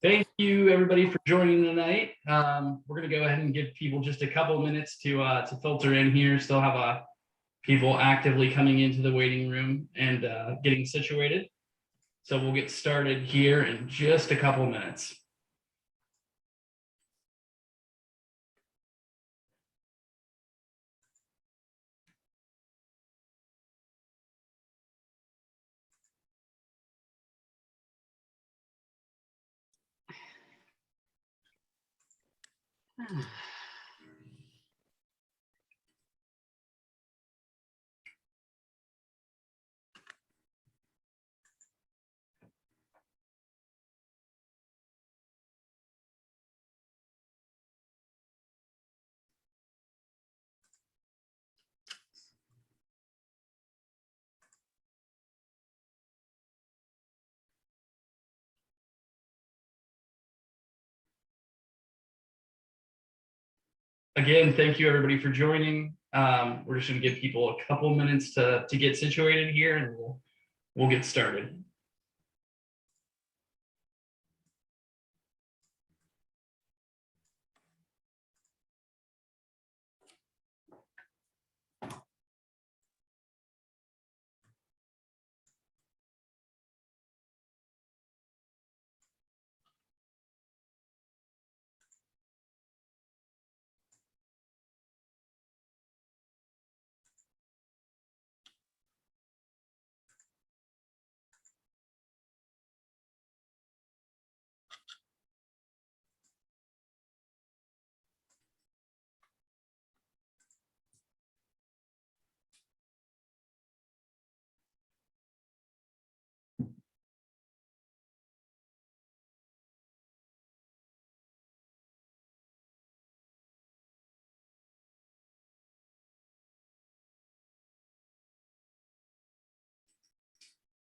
Thank you, everybody, for joining tonight. We're going to go ahead and give people just a couple of minutes to filter in here. Still have people actively coming into the waiting room and getting situated. So we'll get started here in just a couple of minutes. Again, thank you, everybody, for joining. We're just going to give people a couple minutes to get situated here, and we'll get started.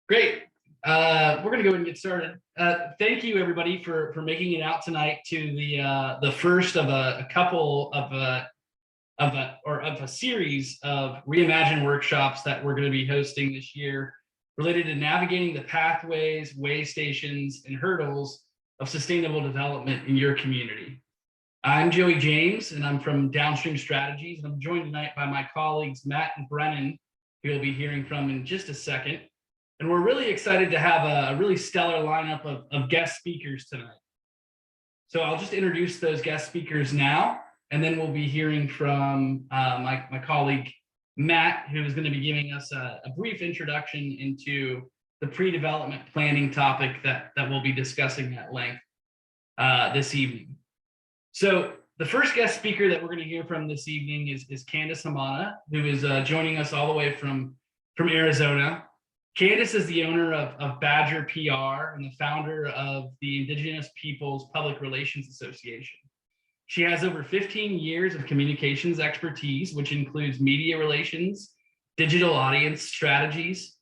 Great. We're going to go ahead and get started. Thank you, everybody, for making it out tonight to the first of a couple of a series of Reimagine workshops that we're going to be hosting this year, related to navigating the pathways, way stations, and hurdles of sustainable development in your community. I'm Joey James, and I'm from Downstream Strategies, and I'm joined tonight by my colleagues Matt and Brennan, who you'll be hearing from in just a second. And we're really excited to have a really stellar lineup of guest speakers tonight. So I'll just introduce those guest speakers now, and then we'll be hearing from my colleague Matt, who is going to be giving us a brief introduction into the pre-development planning topic that we'll be discussing at length this evening. So the first guest speaker that we're going to hear from this evening is Candance Hamana, who is joining us all the way from Arizona. Candance is the owner of Badger PR and the founder of the Indigenous Peoples Public Relations Association. She has over 15 years of communications expertise, which includes media relations, digital audience strategies,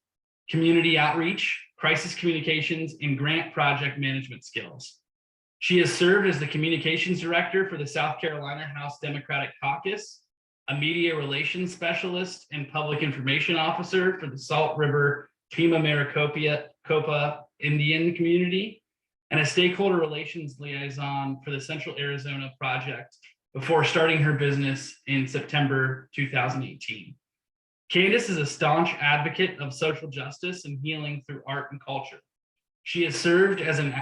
community outreach, crisis communications, and grant project management skills. She has served as the communications director for the South Carolina House Democratic Caucus, a media relations specialist and public information officer for the Salt River Pima Maricopa Indian community, and a stakeholder relations liaison for the Central Arizona Project before starting her business in September 2018. Candance is a staunch advocate of social justice and healing through art and culture. She has served as an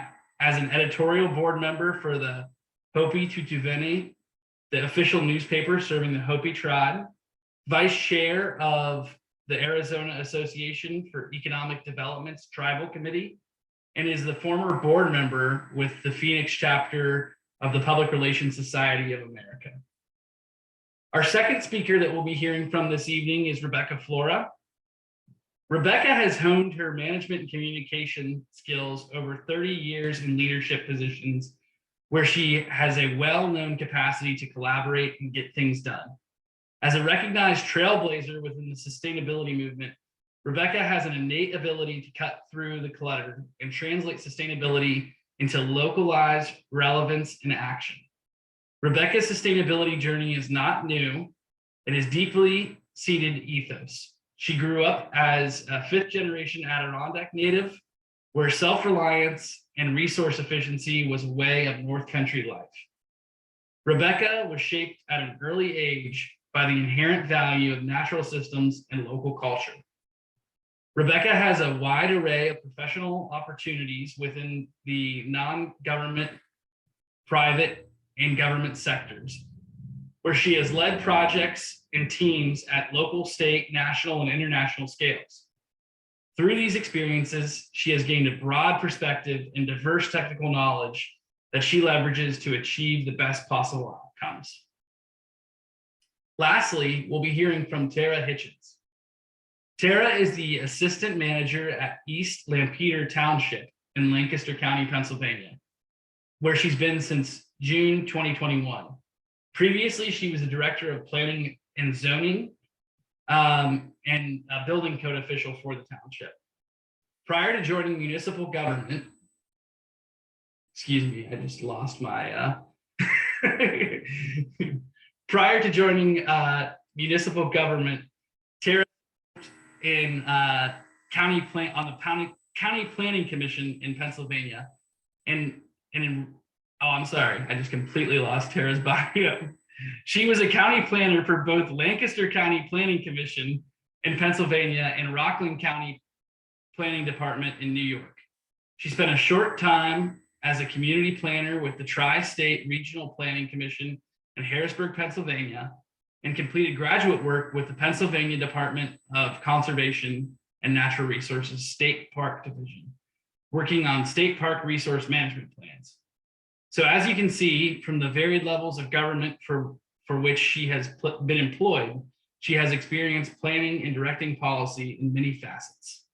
editorial board member for the Hopi Tutuveni, the official newspaper serving the Hopi tribe, vice chair of the Arizona Association for Economic Development's Tribal Committee, and is the former board member with the Phoenix chapter of the Public Relations Society of America. Our second speaker that we'll be hearing from this evening is Rebecca Flora. Rebecca has honed her management and communication skills over 30 years in leadership positions, where she has a well-known capacity to collaborate and get things done. As a recognized trailblazer within the sustainability movement, Rebecca has an innate ability to cut through the clutter and translate sustainability into localized relevance and action. Rebecca's sustainability journey is not new. It is deeply seated ethos. She grew up as a fifth-generation Adirondack native, where self-reliance and resource efficiency was a way of North Country life. Rebecca was shaped at an early age by the inherent value of natural systems and local culture. Rebecca has a wide array of professional opportunities within the non-government, private, and government sectors, where she has led projects and teams at local, state, national, and international scales. Through these experiences, she has gained a broad perspective and diverse technical knowledge that she leverages to achieve the best possible outcomes. Lastly, we'll be hearing from Tara Hitchens. Tara is the assistant manager at East Lampeter Township in Lancaster County, Pennsylvania, where she's been since June 2021. Previously, she was the director of planning and zoning and a building code official for the township. Prior to joining municipal government, excuse me, I just lost my, prior to joining municipal government, Tara in on the county planning commission in Pennsylvania, and in, oh, I'm sorry, I just completely lost Tara's bio. She was a county planner for both Lancaster County Planning Commission in Pennsylvania and Rockland County Planning Department in New York. She spent a short time as a community planner with the Tri-State Regional Planning Commission in Harrisburg, Pennsylvania, and completed graduate work with the Pennsylvania Department of Conservation and Natural Resources State Park Division, working on state park resource management plans. So as you can see from the varied levels of government for which she has been employed, she has experience planning and directing policy in many facets.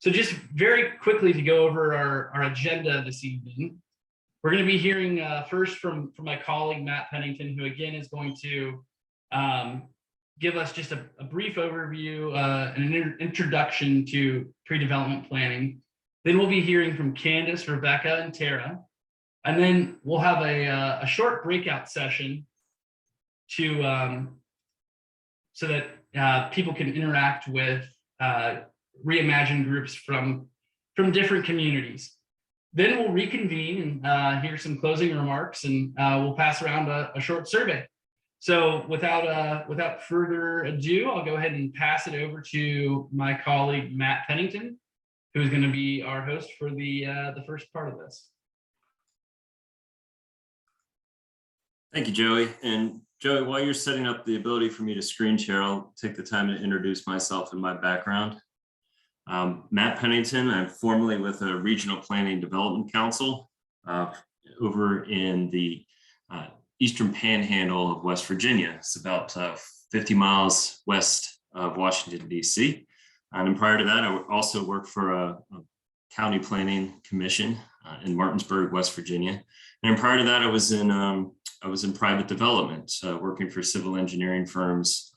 So just very quickly to go over our agenda this evening, we're going to be hearing first from my colleague, Matt Pennington, who again is going to give us just a brief overview and an introduction to pre-development planning. Then we'll be hearing from Candace, Rebecca, and Tara. And then we'll have a short breakout session to so that people can interact with reimagine groups from different communities. Then we'll reconvene and hear some closing remarks, and we'll pass around a short survey. So without further ado, I'll go ahead and pass it over to my colleague, Matt Pennington, who is going to be our host for the first part of this. Thank you, Joey. And Joey, while you're setting up the ability for me to screen share, I'll take the time to introduce myself and my background. Matt Pennington, I'm formerly with a Regional Planning Development Council over in the Eastern Panhandle of West Virginia. It's about 50 miles west of Washington, D.C. And prior to that, I also worked for a county planning commission in Martinsburg, West Virginia. And prior to that, I was in private development, working for civil engineering firms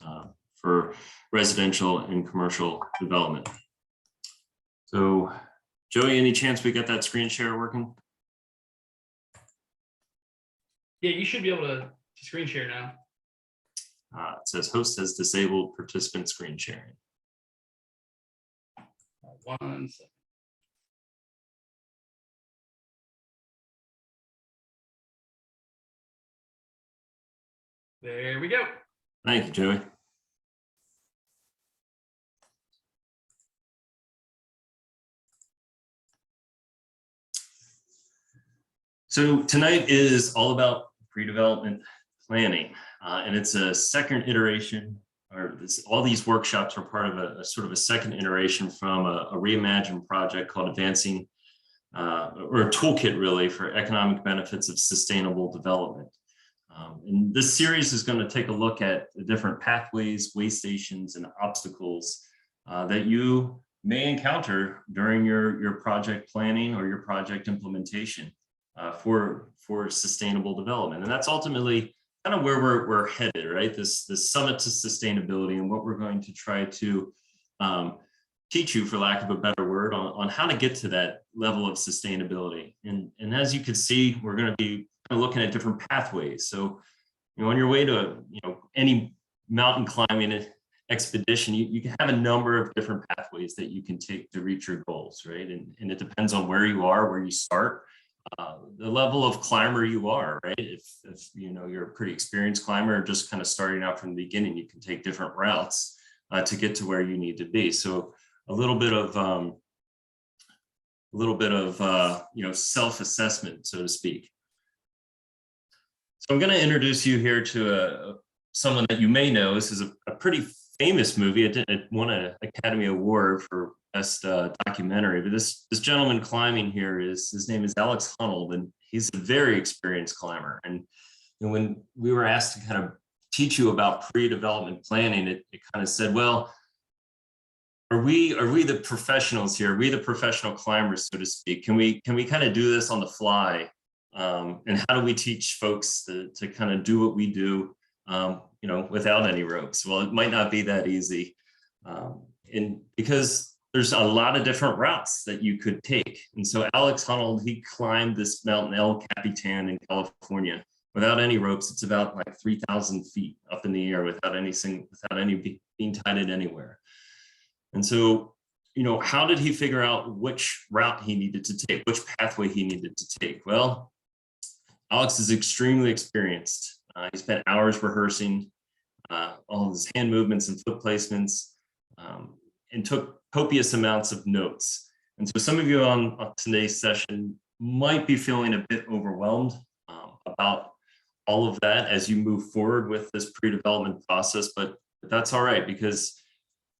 for residential and commercial development. So, Joey, any chance we got that screen share working? Yeah, you should be able to screen share now. It says host has disabled participant screen sharing. 1 second. There we go. Thank you, Joey. So tonight is all about pre-development planning, and it's a second iteration, or all these workshops are part of a sort of a second iteration from a reimagined project called Advancing, or a toolkit really, for economic benefits of sustainable development. And this series is going to take a look at the different pathways, way stations, and obstacles that you may encounter during your project planning or your project implementation for sustainable development. And that's ultimately kind of where we're headed, right? This summit to sustainability, and what we're going to try to teach you, for lack of a better word, on how to get to that level of sustainability. And as you can see, we're going to be looking at different pathways. So, on your way to any mountain climbing expedition, you can have a number of different pathways that you can take to reach your goals, right? And it depends on where you are, where you start, the level of climber you are, right? If you know you're a pretty experienced climber or just kind of starting out from the beginning, you can take different routes to get to where you need to be. So a little bit of you know, self-assessment, so to speak. So I'm going to introduce you here to someone that you may know. This is a pretty famous movie. It won an Academy Award for best documentary. But this gentleman climbing here his name is Alex Honnold, and he's a very experienced climber. And when we were asked to kind of teach you about pre-development planning, it kind of said, well, are we the professionals here? Are we the professional climbers, so to speak? Can we kind of do this on the fly? And how do we teach folks to kind of do what we do, you know, without any ropes? Well, it might not be that easy. And because there's a lot of different routes that you could take. And so Alex Honnold, he climbed this mountain, El Capitan in California, without any ropes. It's about like 3,000 feet up in the air without any being tied anywhere. And so, you know, how did he figure out which route he needed to take, which pathway he needed to take? Well, Alex is extremely experienced. He spent hours rehearsing all of his hand movements and foot placements, and took copious amounts of notes. And so some of you on today's session might be feeling a bit overwhelmed about all of that as you move forward with this pre-development process, but that's all right, because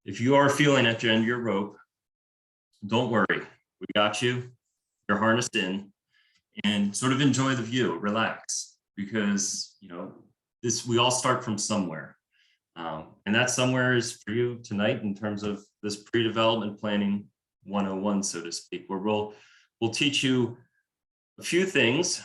if you are feeling at the end of your rope, don't worry, we got you. You're harnessed in, and sort of enjoy the view, relax, because you know we all start from somewhere, and that somewhere is for you tonight in terms of this pre-development planning 101, so to speak, where we'll teach you a few things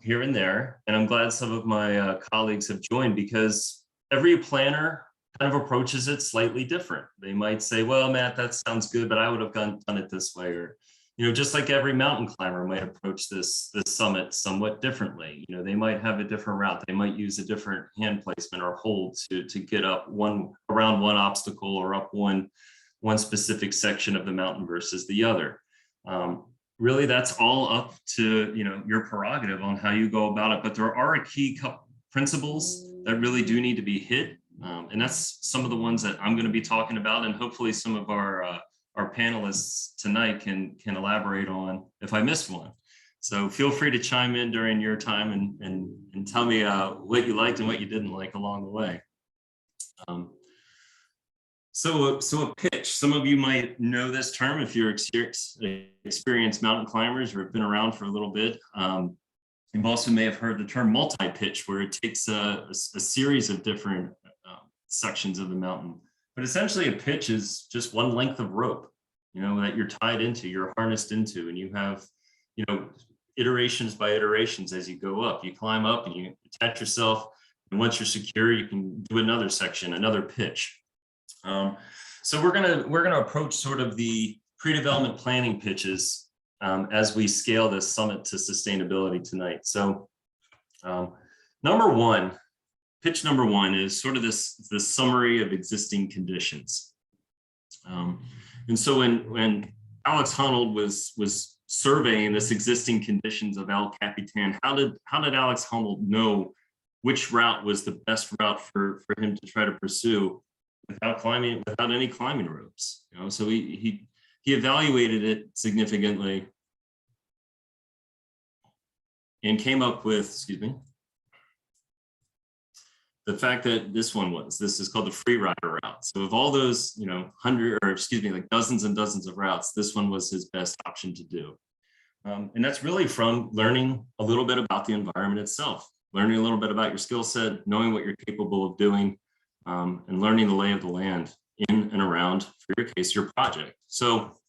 here and there. And I'm glad some of my colleagues have joined, because every planner kind of approaches it slightly different. They might say, well, Matt, that sounds good, but I would have done it this way. Or, you know, just like every mountain climber might approach this summit somewhat differently. You know, they might have a different route. They might use a different hand placement or hold to get up around one obstacle or up one specific section of the mountain versus the other. Really, that's all up to, you know, your prerogative on how you go about it. But there are a key principles that really do need to be hit. And that's some of the ones that I'm going to be talking about, and hopefully some of our panelists tonight can elaborate on if I missed one. So feel free to chime in during your time and tell me what you liked and what you didn't like along the way. So a pitch. Some of you might know this term if you're experienced mountain climbers or have been around for a little bit. You also may have heard the term multi-pitch, where it takes a series of different sections of the mountain. But essentially a pitch is just one length of rope, you know, that you're tied into, you're harnessed into, and you have, you know, iterations by iterations as you go up. You climb up and you attach yourself, and once you're secure, you can do another section, another pitch. So we're gonna approach sort of the pre-development planning pitches as we scale this summit to sustainability tonight. So pitch number one is sort of the summary of existing conditions. And so when Alex Honnold was surveying this existing conditions of El Capitan, how did Alex Honnold know which route was the best route for him to try to pursue without any climbing ropes? You know, so he evaluated it significantly and came up with, the fact that this is called the free rider route. So of all those, you know, like dozens and dozens of routes, this one was his best option to do. And that's really from learning a little bit about the environment itself, learning a little bit about your skill set, knowing what you're capable of doing, and learning the lay of the land in and around, for your case, your project. So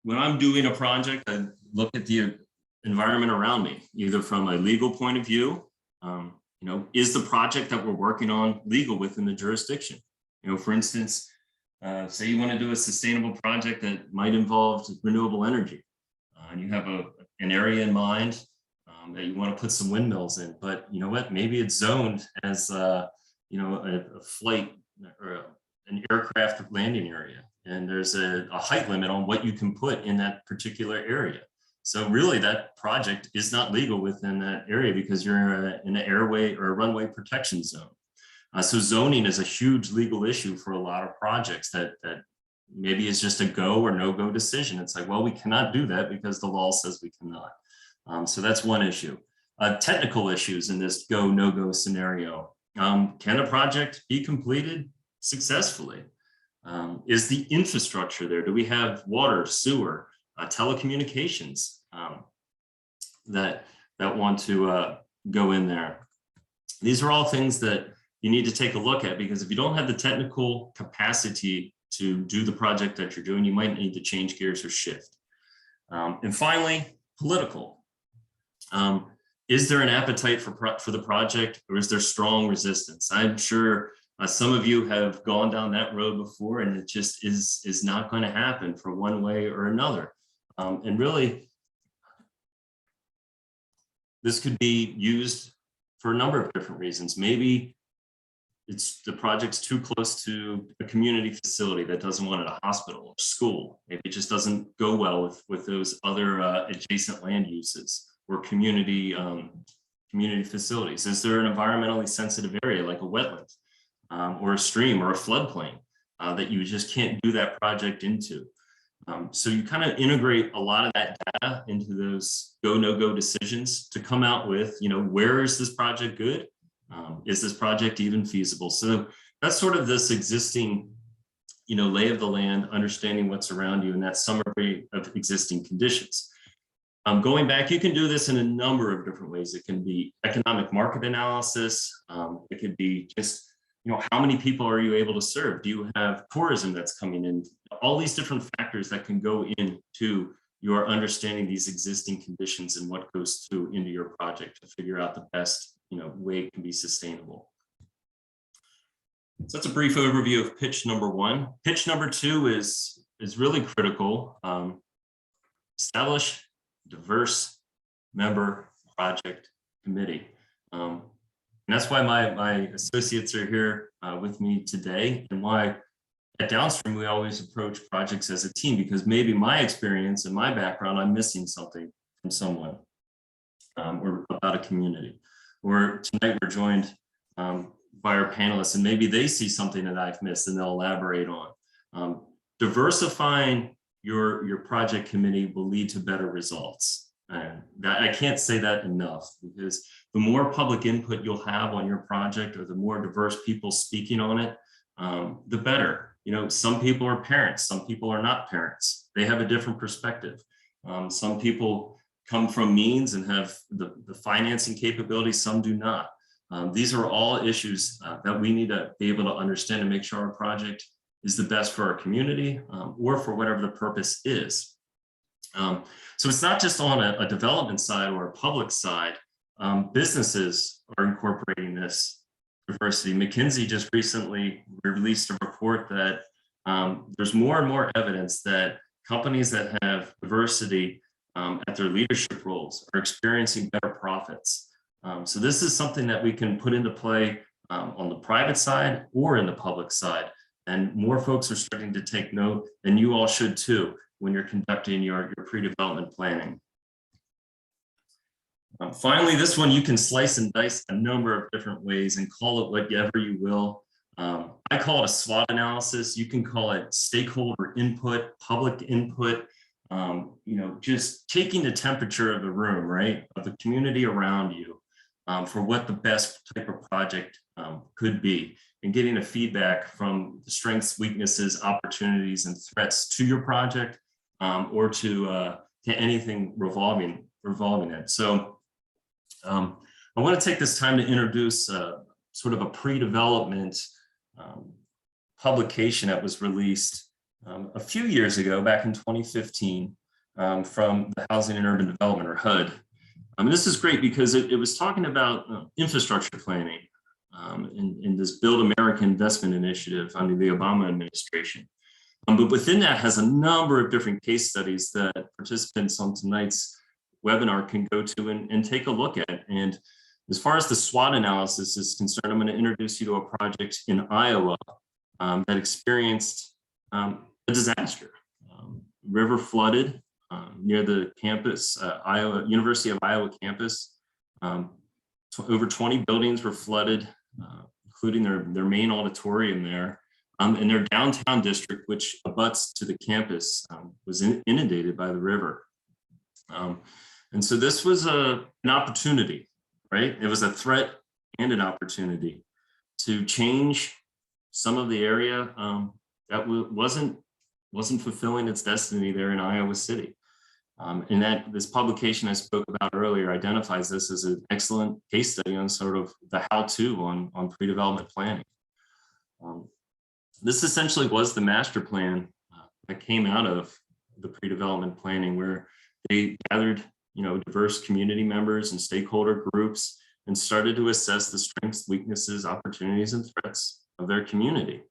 when I'm doing a project, I look at the environment around me, either from a legal point of view. You know, is the project that we're working on legal within the jurisdiction? You know, for instance, say you want to do a sustainable project that might involve renewable energy, and you have an area in mind that you want to put some windmills in, but you know what? Maybe it's zoned as you know, a flight or an aircraft landing area, and there's a height limit on what you can put in that particular area. So really that project is not legal within that area because you're in an airway or a runway protection zone. So zoning is a huge legal issue for a lot of projects that maybe is just a go or no go decision. It's like, well, we cannot do that because the law says we cannot. So that's one issue. Technical issues in this go no go scenario. Can a project be completed successfully? Is the infrastructure there? Do we have water, sewer, telecommunications that want to go in there? These are all things that you need to take a look at, because if you don't have the technical capacity to do the project that you're doing, you might need to change gears or shift. And finally, political. Is there an appetite for the project, or is there strong resistance? I'm sure some of you have gone down that road before, and it just is not going to happen for one way or another. And really, this could be used for a number of different reasons. Maybe the project's too close to a community facility that doesn't want it a hospital or school. Maybe it just doesn't go well with those other adjacent land uses or community facilities. Is there an environmentally sensitive area like a wetland or a stream or a floodplain that you just can't do that project into? So you kind of integrate a lot of that data into those go no go decisions to come out with, where is this project good? Is this project even feasible? So that's sort of this existing, lay of the land, understanding what's around you, and that summary of existing conditions. Going back, you can do this in a number of different ways. It can be economic market analysis. It could be just, how many people are you able to serve? Do you have tourism that's coming in? All these different factors that can go into your understanding these existing conditions and what goes through into your project to figure out the best way it can be sustainable. So that's a brief overview of pitch number one. Pitch number two is really critical. Establish diverse member project committee. And that's why my associates are here with me today, and why at Downstream we always approach projects as a team, because maybe my experience and my background, I'm missing something from someone or about a community. Or tonight we're joined by our panelists, and maybe they see something that I've missed and they'll elaborate on. Diversifying your project committee will lead to better results. And I can't say that enough, because the more public input you'll have on your project, or the more diverse people speaking on it, the better. Some people are parents, some people are not parents. They have a different perspective. Some people come from means and have the financing capabilities, some do not. These are all issues that we need to be able to understand and make sure our project is the best for our community or for whatever the purpose is. So it's not just on a development side or a public side. Businesses are incorporating this diversity. McKinsey just recently released a report that there's more and more evidence that companies that have diversity at their leadership roles are experiencing better profits. So this is something that we can put into play on the private side or in the public side. And more folks are starting to take note, and you all should too, when you're conducting your pre-development planning. Finally, this one you can slice and dice a number of different ways and call it whatever you will. I call it a SWOT analysis. You can call it stakeholder input, public input, just taking the temperature of the room, right, of the community around you for what the best type of project could be, and getting a feedback from the strengths, weaknesses, opportunities, and threats to your project or to anything revolving it. So I want to take this time to introduce sort of a pre-development publication that was released a few years ago, back in 2015, from the Housing and Urban Development, or HUD. This is great because it was talking about infrastructure planning in this Build America Investment Initiative under the Obama administration. But within that has a number of different case studies that participants on tonight's webinar can go to and take a look at. And as far as the SWOT analysis is concerned, I'm going to introduce you to a project in Iowa that experienced a disaster. River flooded near the campus, University of Iowa campus. Over 20 buildings were flooded, including their main auditorium there. And their downtown district, which abuts to the campus, was inundated by the river. And so this was an opportunity, right? It was a threat and an opportunity to change some of the area that wasn't fulfilling its destiny there in Iowa City. And that this publication I spoke about earlier identifies this as an excellent case study on sort of the how-to on pre-development planning. This essentially was the master plan that came out of the pre-development planning, where they gathered, diverse community members and stakeholder groups and started to assess the strengths, weaknesses, opportunities, and threats of their community.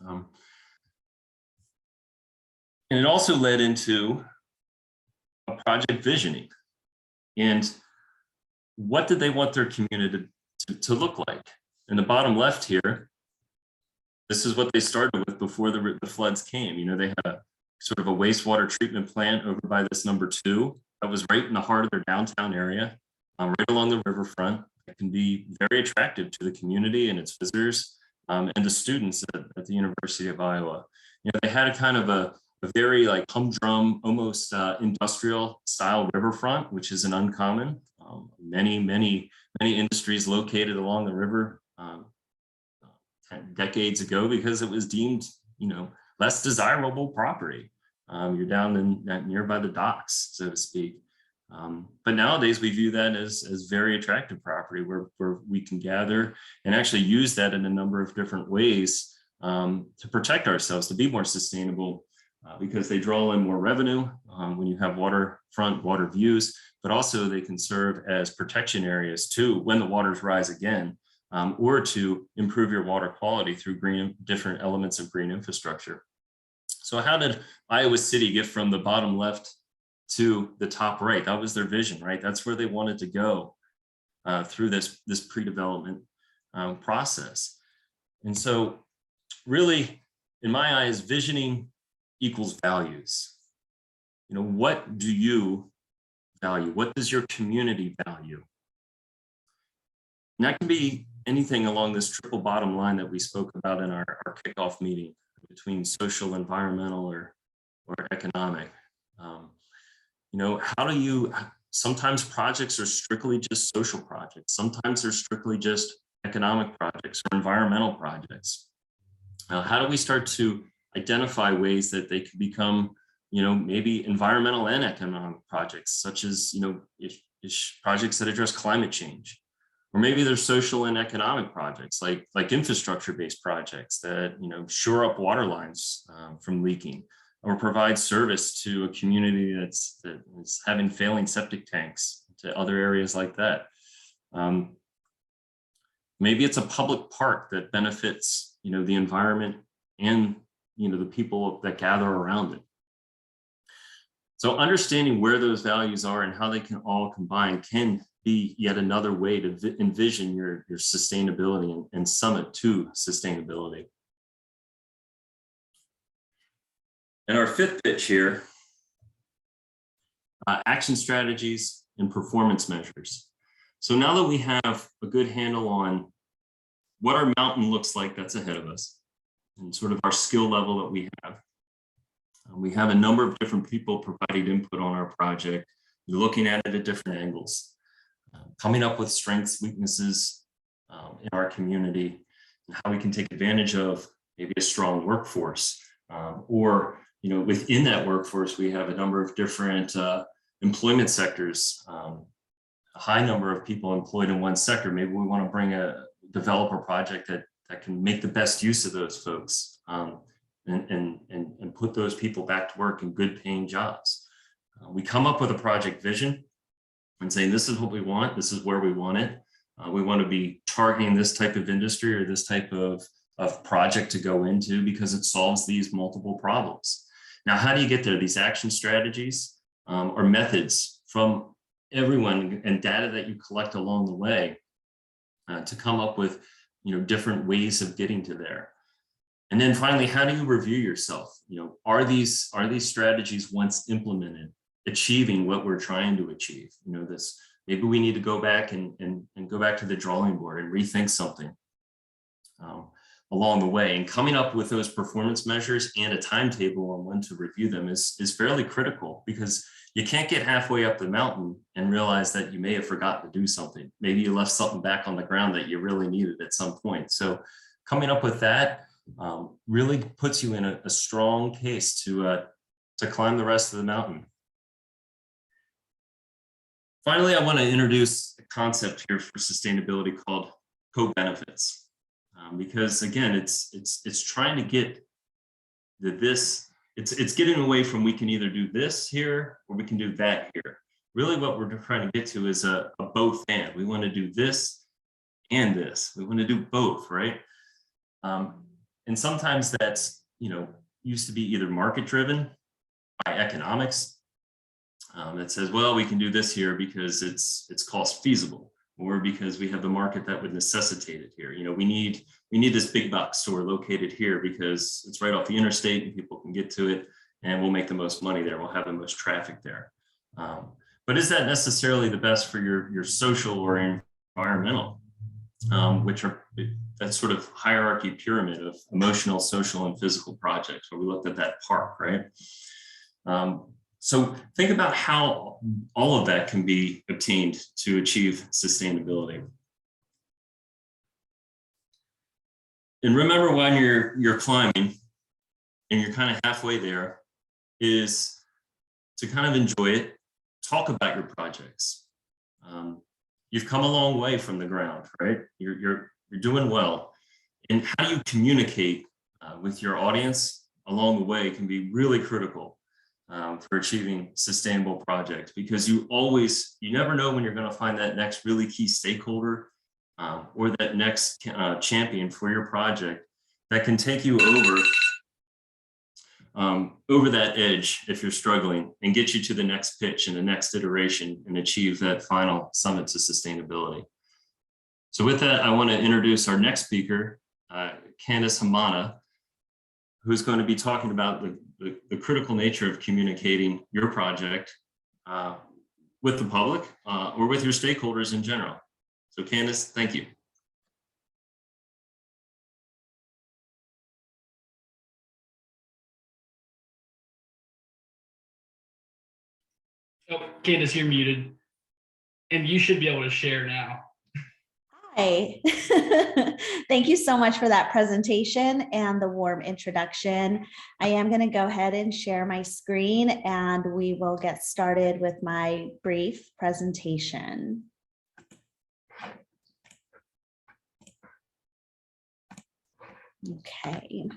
And it also led into a project visioning. And what did they want their community to look like? In the bottom left here, this is what they started with before the floods came. They had a sort of a wastewater treatment plant over by this number 2 that was right in the heart of their downtown area, right along the riverfront. It can be very attractive to the community and its visitors and the students at the University of Iowa. They had a kind of a very like humdrum, almost industrial style riverfront, which isn't uncommon. Many industries located along the river decades ago because it was deemed, less desirable property. You're down in nearby the docks, so to speak. But nowadays we view that as very attractive property where we can gather and actually use that in a number of different ways to protect ourselves, to be more sustainable, because they draw in more revenue when you have waterfront water views, but also they can serve as protection areas too when the waters rise again, or to improve your water quality through different elements of green infrastructure. So how did Iowa City get from the bottom left to the top right? That was their vision, right? That's where they wanted to go through this pre-development process. And so really, in my eyes, visioning equals values. What do you value? What does your community value? And that can be anything along this triple bottom line that we spoke about in our kickoff meeting between social, environmental, or economic. How do you, sometimes projects are strictly just social projects. Sometimes they're strictly just economic projects or environmental projects. How do we start to identify ways that they could become, maybe environmental and economic projects, such as, projects that address climate change? Or maybe there's social and economic projects like infrastructure-based projects that shore up water lines from leaking, or provide service to a community that is having failing septic tanks, to other areas like that. Maybe it's a public park that benefits the environment and the people that gather around it. So understanding where those values are and how they can all combine can be yet another way to envision your sustainability and summit to sustainability. And our fifth pitch here, action strategies and performance measures. So now that we have a good handle on what our mountain looks like that's ahead of us and sort of our skill level that we have a number of different people providing input on our project, looking at it at different angles, coming up with strengths, weaknesses in our community, and how we can take advantage of maybe a strong workforce, or within that workforce, we have a number of different employment sectors, a high number of people employed in one sector. Maybe we want to develop a project that can make the best use of those folks and put those people back to work in good paying jobs. We come up with a project vision and saying, this is what we want, this is where we want it. We want to be targeting this type of industry or this type of project to go into because it solves these multiple problems. Now, how do you get there? These action strategies or methods from everyone and data that you collect along the way to come up with different ways of getting to there. And then finally, how do you review yourself? Are these strategies once implemented achieving what we're trying to achieve? Maybe we need to go back and go back to the drawing board and rethink something along the way. And coming up with those performance measures and a timetable on when to review them is fairly critical, because you can't get halfway up the mountain and realize that you may have forgotten to do something. Maybe you left something back on the ground that you really needed at some point. So coming up with that really puts you in a strong case to climb the rest of the mountain. Finally, I want to introduce a concept here for sustainability called co-benefits, because again, it's trying to get it's getting away from we can either do this here or we can do that here. Really, what we're trying to get to is a both and. We want to do this and this. We want to do both, right? And sometimes that's used to be either market driven by economics. That says, well, we can do this here because it's cost feasible, or because we have the market that would necessitate it here. We need this big box store located here because it's right off the interstate and people can get to it, and we'll make the most money there. We'll have the most traffic there. But is that necessarily the best for your social or environmental, which are that sort of hierarchy pyramid of emotional, social, and physical projects, where we looked at that park, right? So think about how all of that can be obtained to achieve sustainability. And remember, when you're climbing and you're kind of halfway there, is to kind of enjoy it, talk about your projects. You've come a long way from the ground, right? You're doing well. And how you communicate with your audience along the way can be really critical for achieving sustainable projects, because you never know when you're going to find that next really key stakeholder or that next champion for your project that can take you over that edge if you're struggling, and get you to the next pitch and the next iteration and achieve that final summit to sustainability. So with that, I want to introduce our next speaker, Candance Hamana, who's going to be talking about the critical nature of communicating your project with the public or with your stakeholders in general. So Candance, thank you. Oh, Candance, you're muted, and you should be able to share now. Hi, thank you so much for that presentation and the warm introduction. I am going to go ahead and share my screen, and we will get started with my brief presentation. Okay.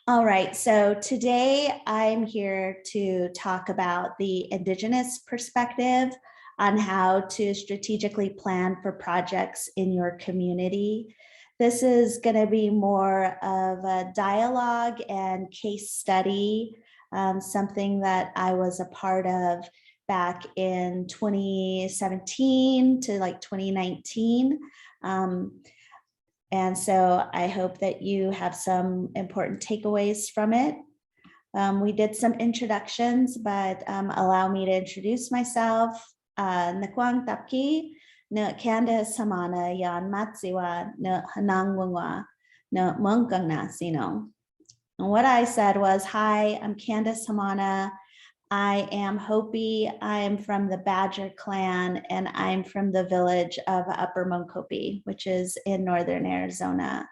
All right, so today I'm here to talk about the Indigenous perspective on how to strategically plan for projects in your community. This is going to be more of a dialogue and case study, something that I was a part of back in 2017 to like 2019. And so I hope that you have some important takeaways from it. We did some introductions, but allow me to introduce myself. Nakwang Tapki, na Candance Hamana yan Matsiwa na Hanangwangwa na Mungkang Nasino. And what I said was, hi, I'm Candance Hamana. I am Hopi. I am from the Badger clan, and I'm from the village of Upper Mokopi, which is in northern Arizona.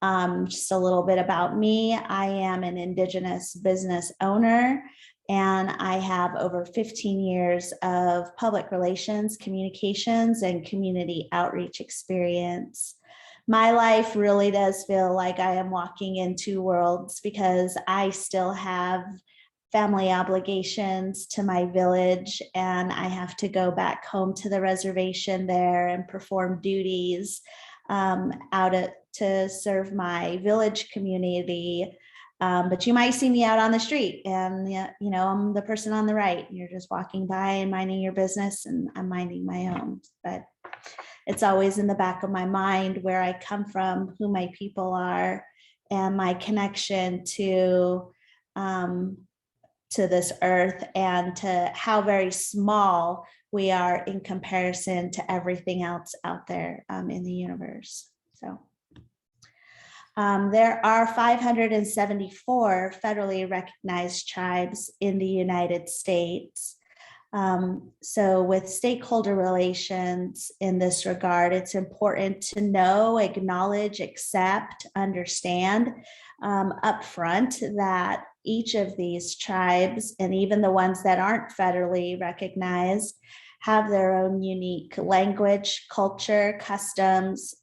Just a little bit about me. I am an Indigenous business owner, and I have over 15 years of public relations, communications, and community outreach experience. My life really does feel like I am walking in two worlds, because I still have family obligations to my village, and I have to go back home to the reservation there and perform duties to serve my village community. But you might see me out on the street, and I'm the person on the right. You're just walking by and minding your business, and I'm minding my own. But it's always in the back of my mind where I come from, who my people are, and my connection to this earth and to how very small we are in comparison to everything else out there in the universe. So there are 574 federally recognized tribes in the United States. So with stakeholder relations in this regard, it's important to know, acknowledge, accept, understand upfront that each of these tribes, and even the ones that aren't federally recognized, have their own unique language, culture, customs,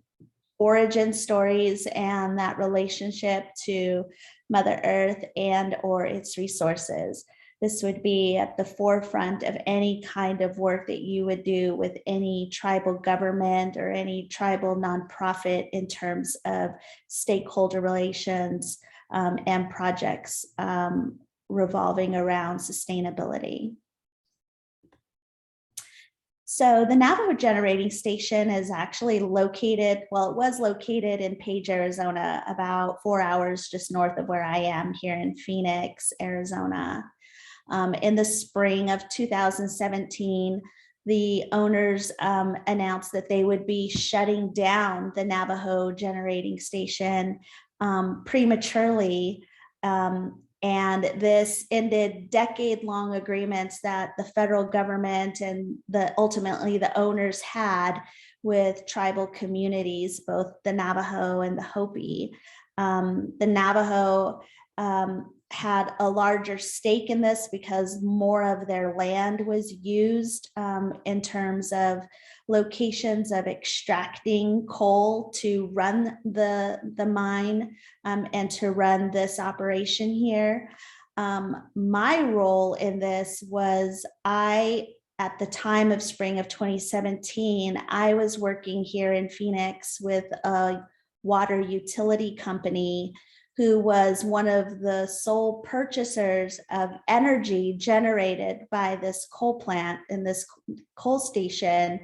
origin stories, and that relationship to Mother Earth and or its resources. This would be at the forefront of any kind of work that you would do with any tribal government or any tribal nonprofit in terms of stakeholder relations and projects revolving around sustainability. So the Navajo Generating Station is actually located, well, it was located in Page, Arizona, about 4 hours just north of where I am here in Phoenix, Arizona. In the spring of 2017, the owners announced that they would be shutting down the Navajo Generating Station prematurely. And this ended decade-long agreements that the federal government and ultimately the owners had with tribal communities, both the Navajo and the Hopi. The Navajo had a larger stake in this because more of their land was used in terms of locations of extracting coal to run the mine and to run this operation here. My role in this was at the time of spring of 2017, I was working here in Phoenix with a water utility company who was one of the sole purchasers of energy generated by this coal plant in this coal station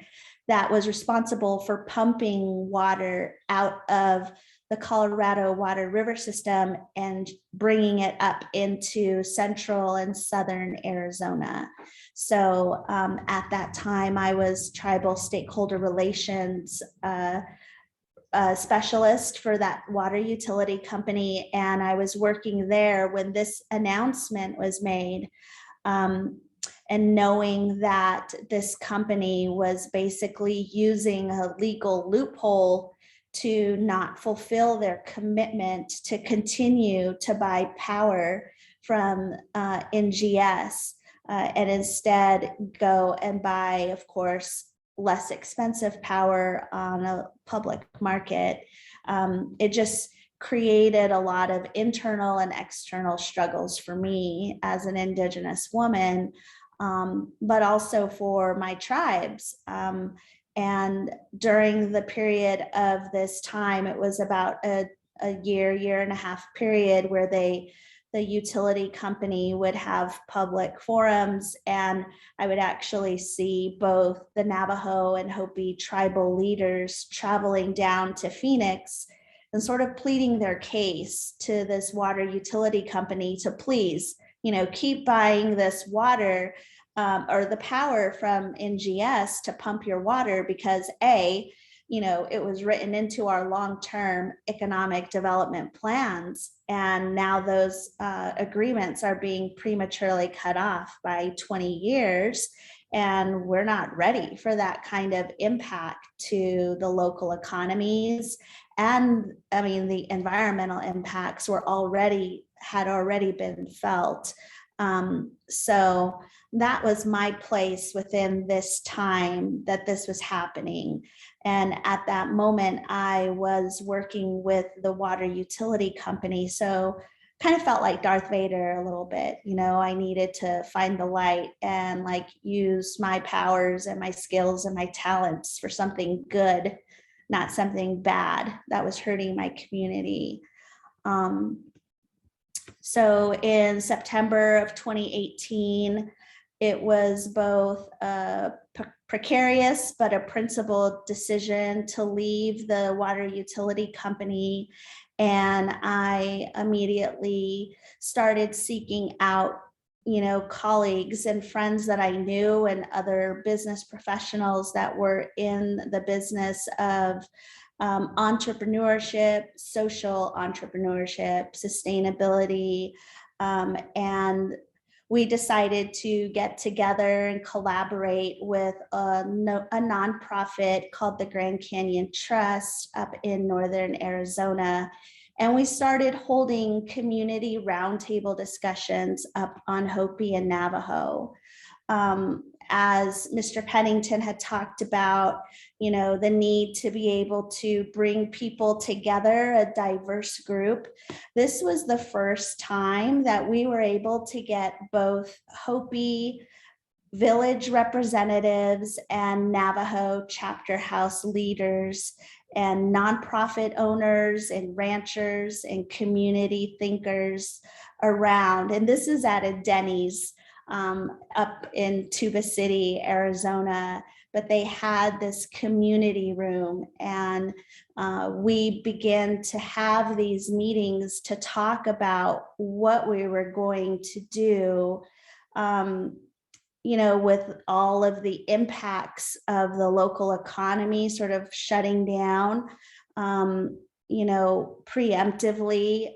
that was responsible for pumping water out of the Colorado Water River system and bringing it up into central and southern Arizona. So at that time, I was tribal stakeholder relations specialist for that water utility company. And I was working there when this announcement was made. And knowing that this company was basically using a legal loophole to not fulfill their commitment to continue to buy power from NGS and instead go and buy, of course, less expensive power on a public market. It just created a lot of internal and external struggles for me as an Indigenous woman, but also for my tribes. And during the period of this time, it was about a year and a half period where the utility company would have public forums, and I would actually see both the Navajo and Hopi tribal leaders traveling down to Phoenix and sort of pleading their case to this water utility company to please, keep buying this water or the power from NGS to pump your water because it was written into our long-term economic development plans. And now those agreements are being prematurely cut off by 20 years. And we're not ready for that kind of impact to the local economies. And the environmental impacts had already been felt. So that was my place within this time that this was happening. And at that moment, I was working with the water utility company. So kind of felt like Darth Vader a little bit. I needed to find the light and use my powers and my skills and my talents for something good, not something bad that was hurting my community. So in September of 2018, it was both a precarious but a principled decision to leave the water utility company. And I immediately started seeking out, colleagues and friends that I knew and other business professionals that were in the business of entrepreneurship, social entrepreneurship, sustainability, and we decided to get together and collaborate with a nonprofit called the Grand Canyon Trust up in northern Arizona. And we started holding community roundtable discussions up on Hopi and Navajo. As Mr. Pennington had talked about, the need to be able to bring people together, a diverse group. This was the first time that we were able to get both Hopi village representatives and Navajo chapter house leaders and nonprofit owners and ranchers and community thinkers around. And this is at a Denny's up in Tuba City, Arizona, but they had this community room, and we began to have these meetings to talk about what we were going to do, with all of the impacts of the local economy sort of shutting down, preemptively,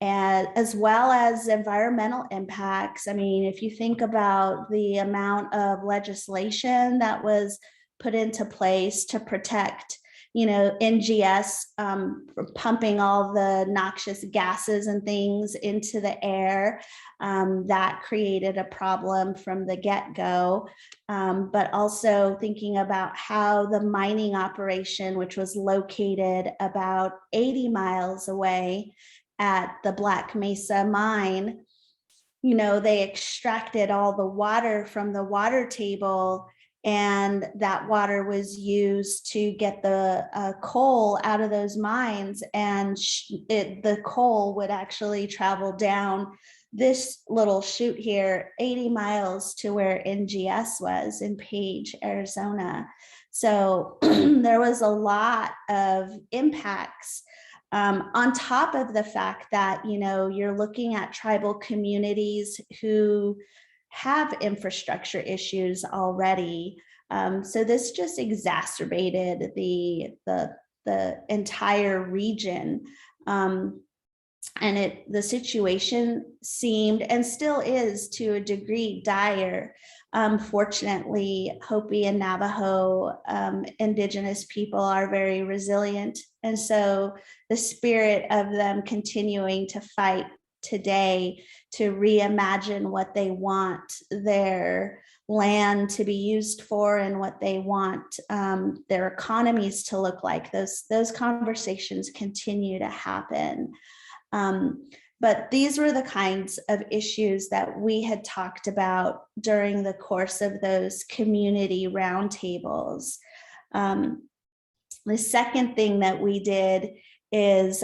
and as well as environmental impacts. I mean, if you think about the amount of legislation that was put into place to protect, NGS pumping all the noxious gases and things into the air, that created a problem from the get-go. But also thinking about how the mining operation, which was located about 80 miles away, at the Black Mesa mine, they extracted all the water from the water table, and that water was used to get the coal out of those mines, and the coal would actually travel down this little chute here 80 miles to where NGS was in Page, Arizona. So there was a lot of impacts, on top of the fact that, you're looking at tribal communities who have infrastructure issues already. So this just exacerbated the entire region. And the situation seemed, and still is to a degree, dire. Fortunately, Hopi and Navajo Indigenous people are very resilient. And so the spirit of them continuing to fight today to reimagine what they want their land to be used for and what they want their economies to look like, those conversations continue to happen. But these were the kinds of issues that we had talked about during the course of those community roundtables. The second thing that we did is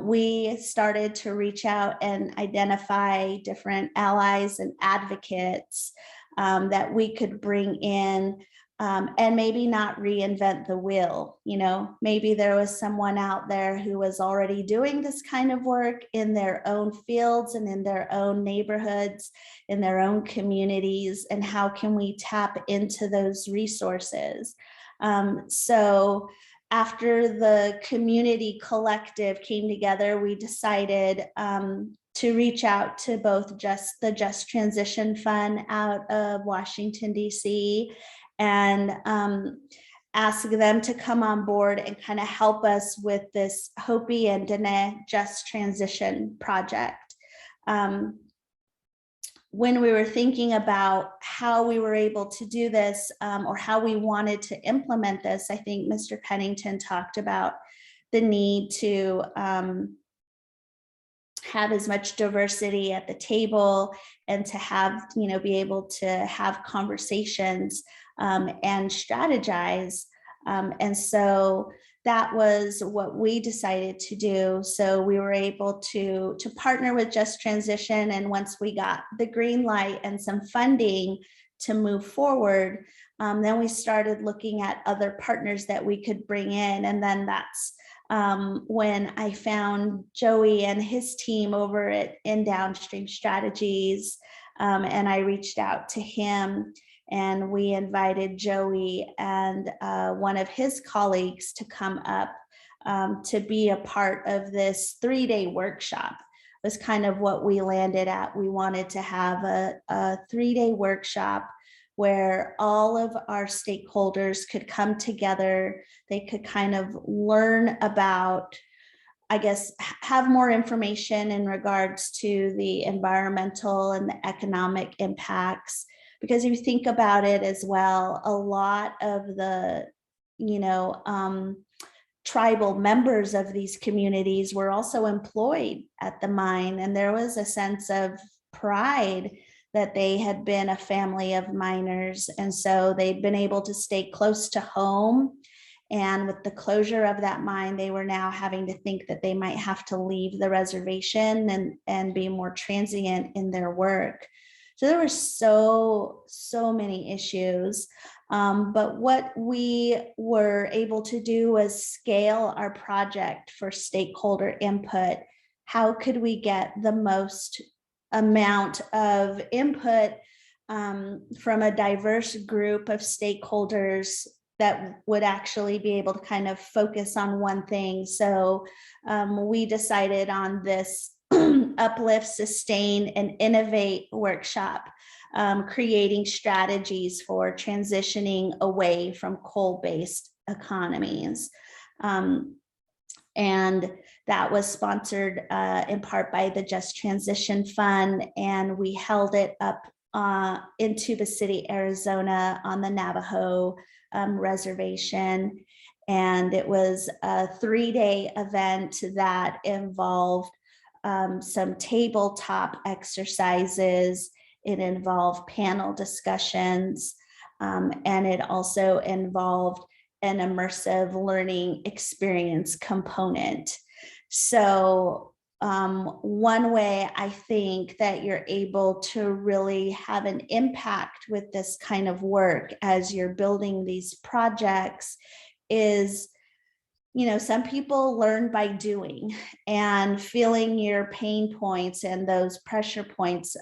we started to reach out and identify different allies and advocates that we could bring in, and maybe not reinvent the wheel. Maybe there was someone out there who was already doing this kind of work in their own fields and in their own neighborhoods, in their own communities, and how can we tap into those resources? So after the community collective came together, we decided to reach out to both the Just Transition Fund out of Washington, D.C., and ask them to come on board and kind of help us with this Hopi and Dene Just Transition project. When we were thinking about how we were able to do this, or how we wanted to implement this, I think Mr. Pennington talked about the need to have as much diversity at the table and to have, be able to have conversations and strategize And so that was what we decided to do. So we were able to partner with Just Transition. And once we got the green light and some funding to move forward, then we started looking at other partners that we could bring in. And then that's when I found Joey and his team over in Downstream Strategies. And I reached out to him, and we invited Joey and one of his colleagues to come up to be a part of this 3-day workshop. Was kind of what we landed at. We wanted to have a 3-day workshop where all of our stakeholders could come together. They could kind of learn about, I guess, have more information in regards to the environmental and the economic impacts. Because if you think about it as well, a lot of the, tribal members of these communities were also employed at the mine. And there was a sense of pride that they had been a family of miners. And so they'd been able to stay close to home. And with the closure of that mine, they were now having to think that they might have to leave the reservation and be more transient in their work. So there were so many issues. But what we were able to do was scale our project for stakeholder input. How could we get the most amount of input from a diverse group of stakeholders that would actually be able to kind of focus on one thing? So we decided on this uplift, sustain, and innovate workshop, creating strategies for transitioning away from coal-based economies. And that was sponsored in part by the Just Transition Fund, and we held it up in Tuba City, Arizona on the Navajo reservation. And it was a 3-day event that involved some tabletop exercises. It involved panel discussions, and it also involved an immersive learning experience component. So one way I think that you're able to really have an impact with this kind of work as you're building these projects is, some people learn by doing and feeling your pain points and those pressure points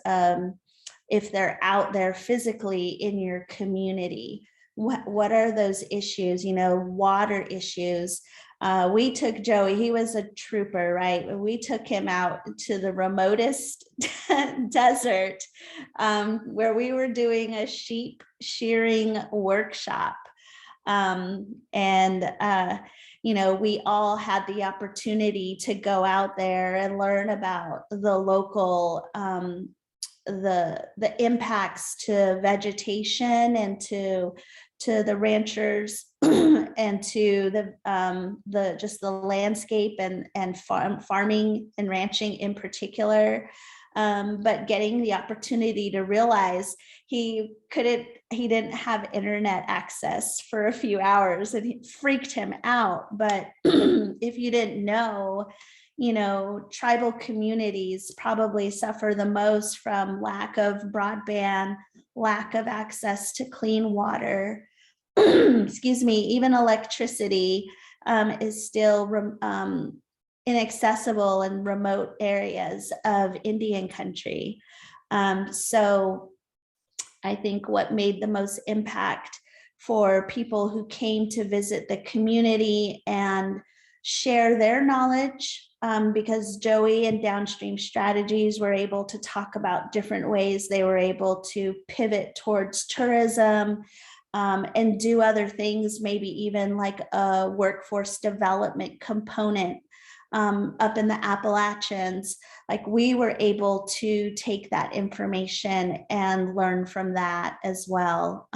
if they're out there physically in your community. What are those issues? Water issues. We took Joey, he was a trooper, right? We took him out to the remotest desert where we were doing a sheep shearing workshop. We all had the opportunity to go out there and learn about the local, the impacts to vegetation and to the ranchers and to the just the landscape and farming and ranching in particular. But getting the opportunity to realize he didn't have internet access for a few hours, and it freaked him out. But if you didn't know, tribal communities probably suffer the most from lack of broadband, lack of access to clean water. Excuse me, even electricity is still inaccessible in remote areas of Indian country. So I think what made the most impact for people who came to visit the community and share their knowledge, because Joey and Downstream Strategies were able to talk about different ways they were able to pivot towards tourism and do other things, maybe even like a workforce development component up in the Appalachians. Like, we were able to take that information and learn from that as well.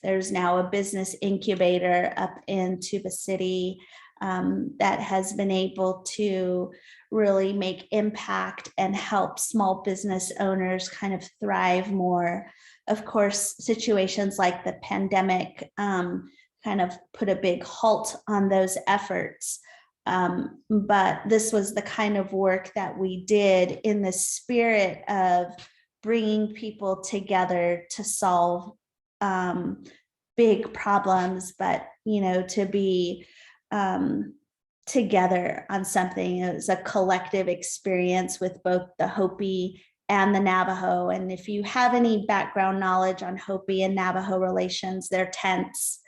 There's now a business incubator up in Tuba City that has been able to really make impact and help small business owners kind of thrive more. Of course, situations like the pandemic kind of put a big halt on those efforts. But this was the kind of work that we did in the spirit of bringing people together to solve big problems, but, you know, to be together on something. It was a collective experience with both the Hopi and the Navajo. And if you have any background knowledge on Hopi and Navajo relations, they're tense.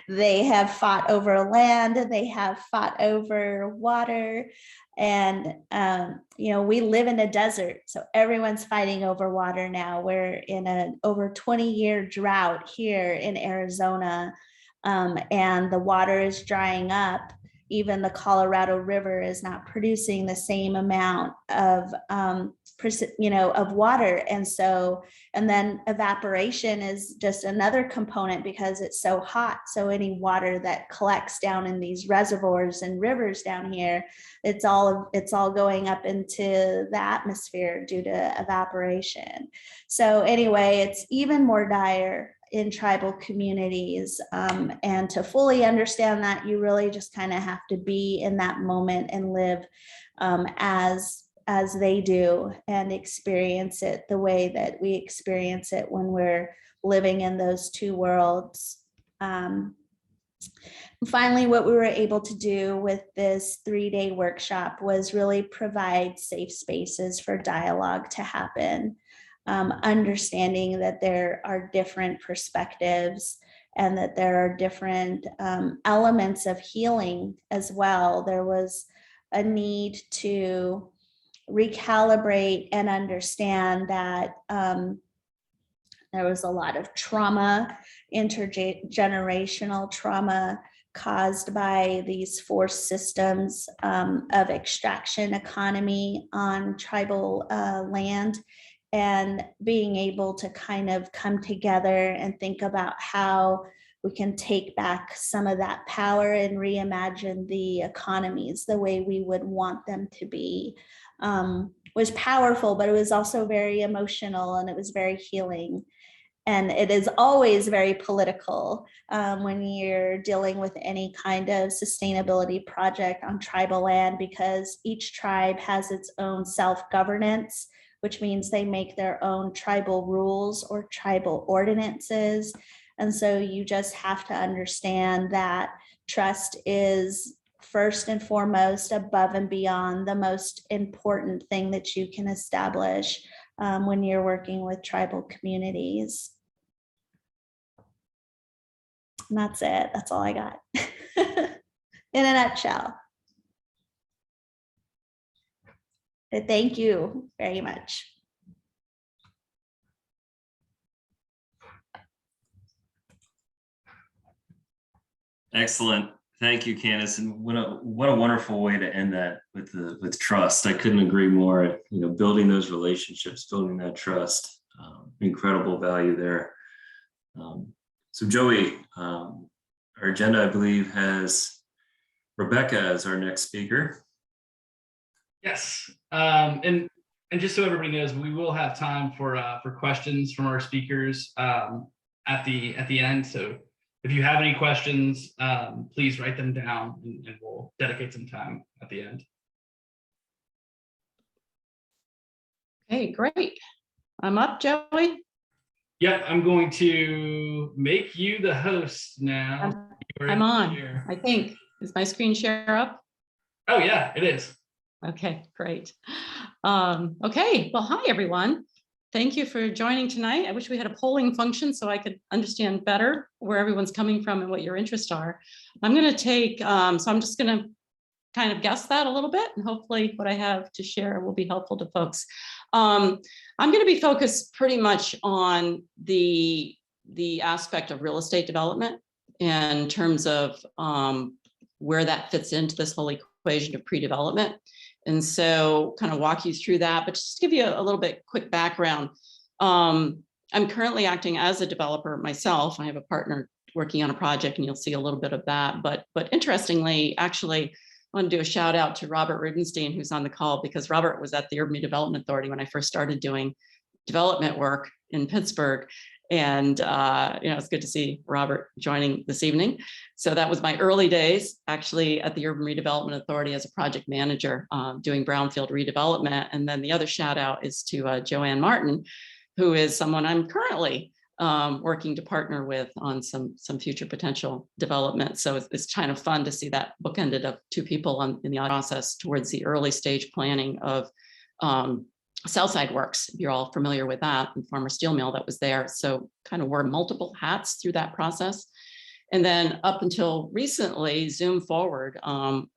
They have fought over land, they have fought over water. And, you know, we live in a desert, so everyone's fighting over water now. We're in an over 20-year drought here in Arizona, and the water is drying up. Even the Colorado River is not producing the same amount of, you know, of water. And so, and then evaporation is just another component because it's so hot. So any water that collects down in these reservoirs and rivers down here, it's all going up into the atmosphere due to evaporation. So anyway, it's even more dire in tribal communities. And to fully understand that, you really just kind of have to be in that moment and live as they do and experience it the way that we experience it when we're living in those two worlds. Finally, what we were able to do with this 3-day workshop was really provide safe spaces for dialogue to happen. Understanding that there are different perspectives and that there are different elements of healing as well. There was a need to recalibrate and understand that there was a lot of trauma, intergenerational trauma caused by these forced systems of extraction economy on tribal land. And being able to kind of come together and think about how we can take back some of that power and reimagine the economies the way we would want them to be was powerful, but it was also very emotional and it was very healing. And it is always very political when you're dealing with any kind of sustainability project on tribal land, because each tribe has its own self-governance, which means they make their own tribal rules or tribal ordinances. And so you just have to understand that trust is first and foremost, above and beyond, the most important thing that you can establish when you're working with tribal communities. And that's it. That's all I got in a nutshell. Thank you very much. Excellent. Thank you, Candance. And what a wonderful way to end that with trust. I couldn't agree more. You know, building those relationships, building that trust, incredible value there. So Joey, our agenda, I believe, has Rebecca as our next speaker. Yes, and just so everybody knows, we will have time for questions from our speakers at the end. So if you have any questions, please write them down, and we'll dedicate some time at the end. Okay, great. I'm up, Joey. Yep, I'm going to make you the host now. I'm on, I think. Is my screen share up? Oh yeah, it is. Okay, great. Okay, well, hi, everyone. Thank you for joining tonight. I wish we had a polling function so I could understand better where everyone's coming from and what your interests are. I'm going to take, so I'm just going to kind of guess that a little bit, and hopefully what I have to share will be helpful to folks. I'm going to be focused pretty much on the aspect of real estate development in terms of where that fits into this whole equation of pre-development. And so kind of walk you through that, but just to give you a little bit quick background. I'm currently acting as a developer myself. I have a partner working on a project, and you'll see a little bit of that. But interestingly, actually, I want to do a shout out to Robert Rudenstein, who's on the call, because Robert was at the Urban Redevelopment Authority when I first started doing development work in Pittsburgh. And, it's good to see Robert joining this evening. So that was my early days, actually, at the Urban Redevelopment Authority as a project manager, doing brownfield redevelopment. And then the other shout out is to Joanne Martin, who is someone I'm currently working to partner with on some future potential development. So it's kind of fun to see that bookended of two people in the process towards the early stage planning of Southside Works, if you're all familiar with that, and former steel mill that was there. So kind of wore multiple hats through that process. And then up until recently, Zoom Forward,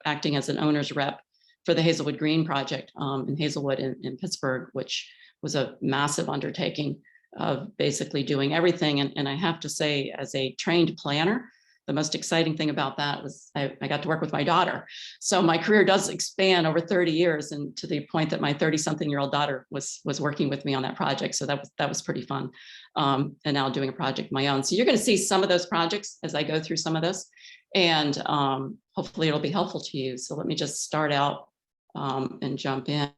acting as an owner's rep for the Hazelwood Green project in Hazelwood in Pittsburgh, which was a massive undertaking of basically doing everything. And I have to say, as a trained planner, the most exciting thing about that was I got to work with my daughter. So my career does expand over 30 years, and to the point that my 30-something-year-old daughter was working with me on that project. So that was pretty fun. And now doing a project of my own. So you're going to see some of those projects as I go through some of this, and hopefully it'll be helpful to you. So let me just start out and jump in.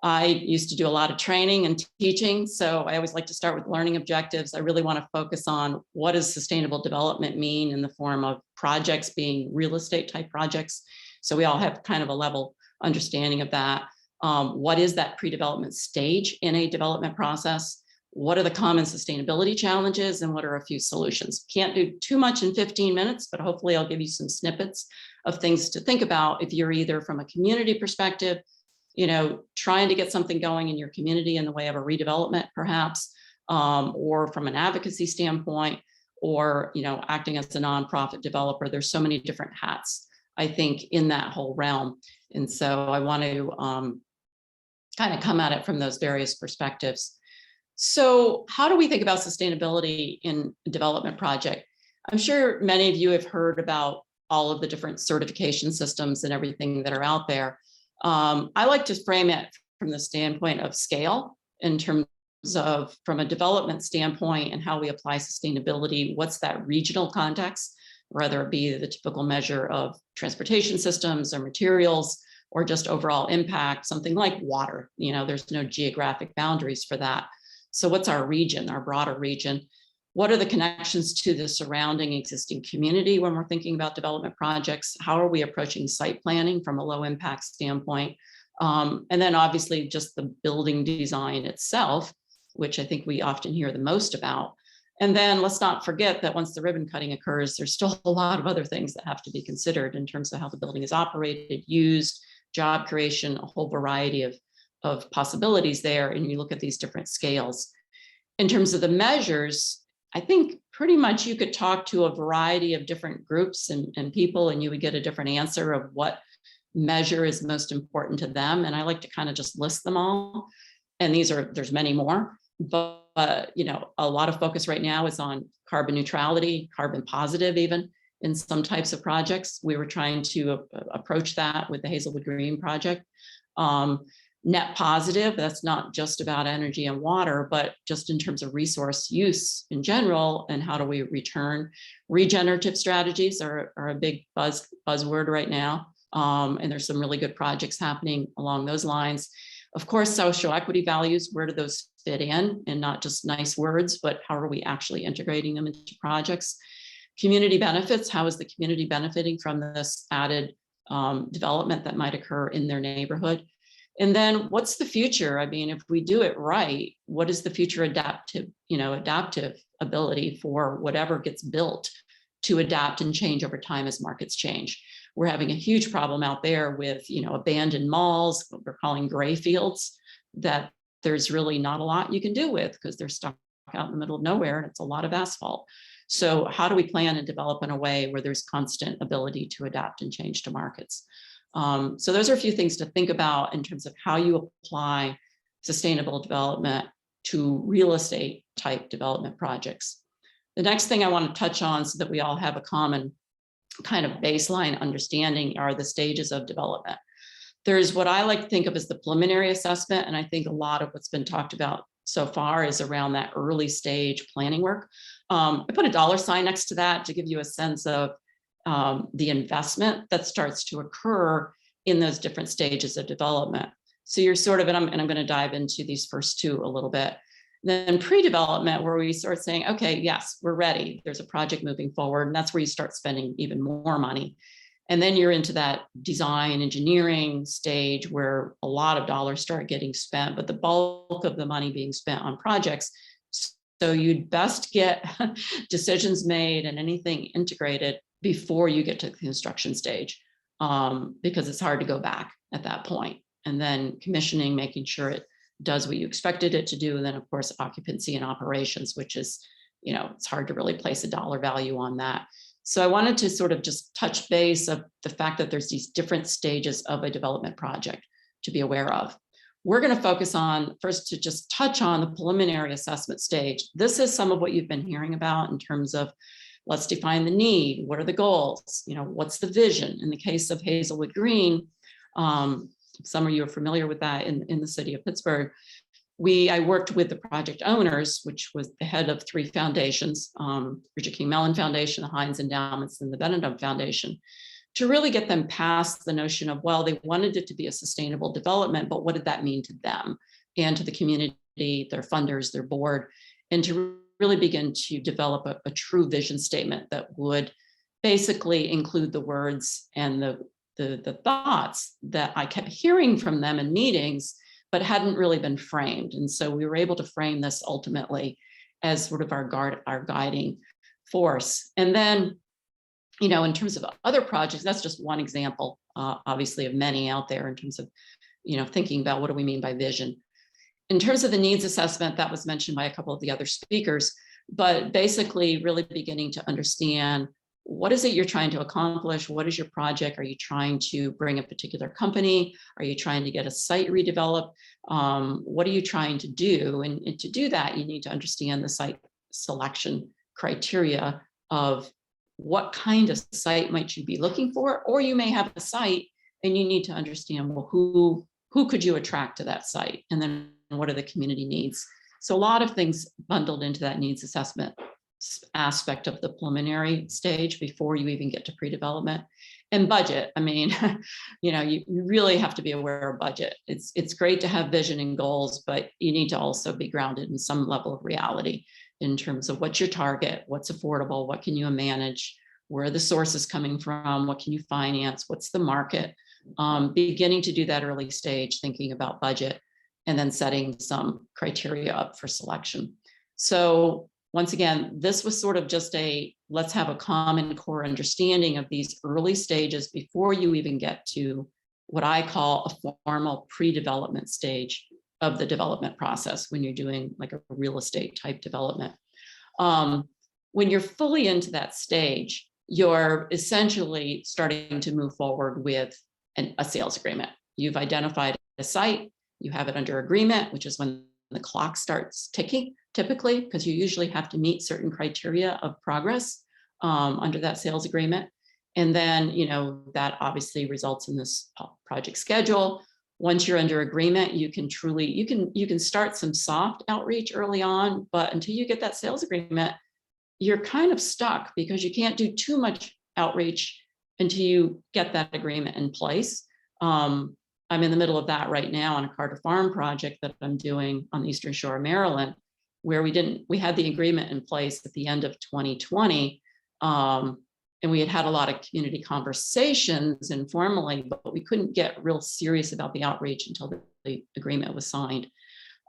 I used to do a lot of training and teaching, so I always like to start with learning objectives. I really want to focus on what does sustainable development mean in the form of projects being real estate type projects. So we all have kind of a level understanding of that. What is that pre-development stage in a development process? What are the common sustainability challenges, and what are a few solutions? Can't do too much in 15 minutes, but hopefully I'll give you some snippets of things to think about if you're either from a community perspective, trying to get something going in your community in the way of a redevelopment, perhaps, or from an advocacy standpoint, or, acting as a nonprofit developer. There's so many different hats, I think, in that whole realm. And so I want to kind of come at it from those various perspectives. So how do we think about sustainability in a development project? I'm sure many of you have heard about all of the different certification systems and everything that are out there. I like to frame it from the standpoint of scale, in terms of from a development standpoint and how we apply sustainability. What's that regional context, whether it be the typical measure of transportation systems or materials, or just overall impact, something like water. There's no geographic boundaries for that. So what's our region, our broader region? What are the connections to the surrounding existing community when we're thinking about development projects? How are we approaching site planning from a low impact standpoint? And then obviously just the building design itself, which I think we often hear the most about. And then let's not forget that once the ribbon cutting occurs, there's still a lot of other things that have to be considered in terms of how the building is operated, used, job creation, a whole variety of possibilities there. And you look at these different scales. In terms of the measures, I think pretty much you could talk to a variety of different groups and people, and you would get a different answer of what measure is most important to them. And I like to kind of just list them all. And there's many more, but a lot of focus right now is on carbon neutrality, carbon positive, even in some types of projects. We were trying to approach that with the Hazelwood Green project. Net positive, that's not just about energy and water, but just in terms of resource use in general, and how do we return. Regenerative strategies are a big buzzword right now. And there's some really good projects happening along those lines. Of course, social equity values, where do those fit in? And not just nice words, but how are we actually integrating them into projects? Community benefits, how is the community benefiting from this added development that might occur in their neighborhood? And then what's the future? I mean, if we do it right, what is the future adaptive ability for whatever gets built to adapt and change over time as markets change? We're having a huge problem out there with, abandoned malls, what we're calling gray fields, that there's really not a lot you can do with because they're stuck out in the middle of nowhere and it's a lot of asphalt. So how do we plan and develop in a way where there's constant ability to adapt and change to markets? So those are a few things to think about in terms of how you apply sustainable development to real estate type development projects. The next thing I want to touch on, so that we all have a common kind of baseline understanding, are the stages of development. There's what I like to think of as the preliminary assessment, and I think a lot of what's been talked about so far is around that early stage planning work. I put a dollar sign next to that to give you a sense of the investment that starts to occur in those different stages of development. So you're sort of, and I'm going to dive into these first two a little bit. Then pre-development, where we start saying, okay, yes, we're ready. There's a project moving forward. And that's where you start spending even more money. And then you're into that design engineering stage where a lot of dollars start getting spent, but the bulk of the money being spent on projects. So you'd best get decisions made and anything integrated before you get to the construction stage, because it's hard to go back at that point. And then commissioning, making sure it does what you expected it to do. And then of course, occupancy and operations, which is, it's hard to really place a dollar value on that. So I wanted to sort of just touch base of the fact that there's these different stages of a development project to be aware of. We're going to focus on first to just touch on the preliminary assessment stage. This is some of what you've been hearing about in terms of let's define the need. What are the goals? What's the vision? In the case of Hazelwood Green, some of you are familiar with that in the city of Pittsburgh. I worked with the project owners, which was the head of 3 foundations, Richard King Mellon Foundation, the Heinz Endowments, and the Benedum Foundation, to really get them past the notion of, well, they wanted it to be a sustainable development, but what did that mean to them and to the community, their funders, their board, and to really begin to develop a true vision statement that would basically include the words and the thoughts that I kept hearing from them in meetings, but hadn't really been framed. And so we were able to frame this ultimately as sort of our guiding force. And then, in terms of other projects, that's just one example, obviously of many out there in terms of, thinking about what do we mean by vision. In terms of the needs assessment, that was mentioned by a couple of the other speakers, but basically really beginning to understand what is it you're trying to accomplish? What is your project? Are you trying to bring a particular company? Are you trying to get a site redeveloped? What are you trying to do? And to do that, you need to understand the site selection criteria of what kind of site might you be looking for, or you may have a site and you need to understand, well, who could you attract to that site? And then what are the community needs? So a lot of things bundled into that needs assessment aspect of the preliminary stage before you even get to pre-development. And budget, I mean, you really have to be aware of budget. It's great to have vision and goals, but you need to also be grounded in some level of reality in terms of what's your target, what's affordable, what can you manage, where are the sources coming from, what can you finance, what's the market, beginning to do that early stage, thinking about budget, and then setting some criteria up for selection. So once again, this was sort of just let's have a common core understanding of these early stages before you even get to what I call a formal pre-development stage of the development process when you're doing like a real estate type development. When you're fully into that stage, you're essentially starting to move forward with a sales agreement. You've identified a site, you have it under agreement, which is when the clock starts ticking, typically, because you usually have to meet certain criteria of progress under that sales agreement. And then, that obviously results in this project schedule. Once you're under agreement, you can start some soft outreach early on, but until you get that sales agreement, you're kind of stuck because you can't do too much outreach until you get that agreement in place. I'm in the middle of that right now on a Carter Farm project that I'm doing on the Eastern Shore of Maryland, where we had the agreement in place at the end of 2020. And we had a lot of community conversations informally, but we couldn't get real serious about the outreach until the agreement was signed.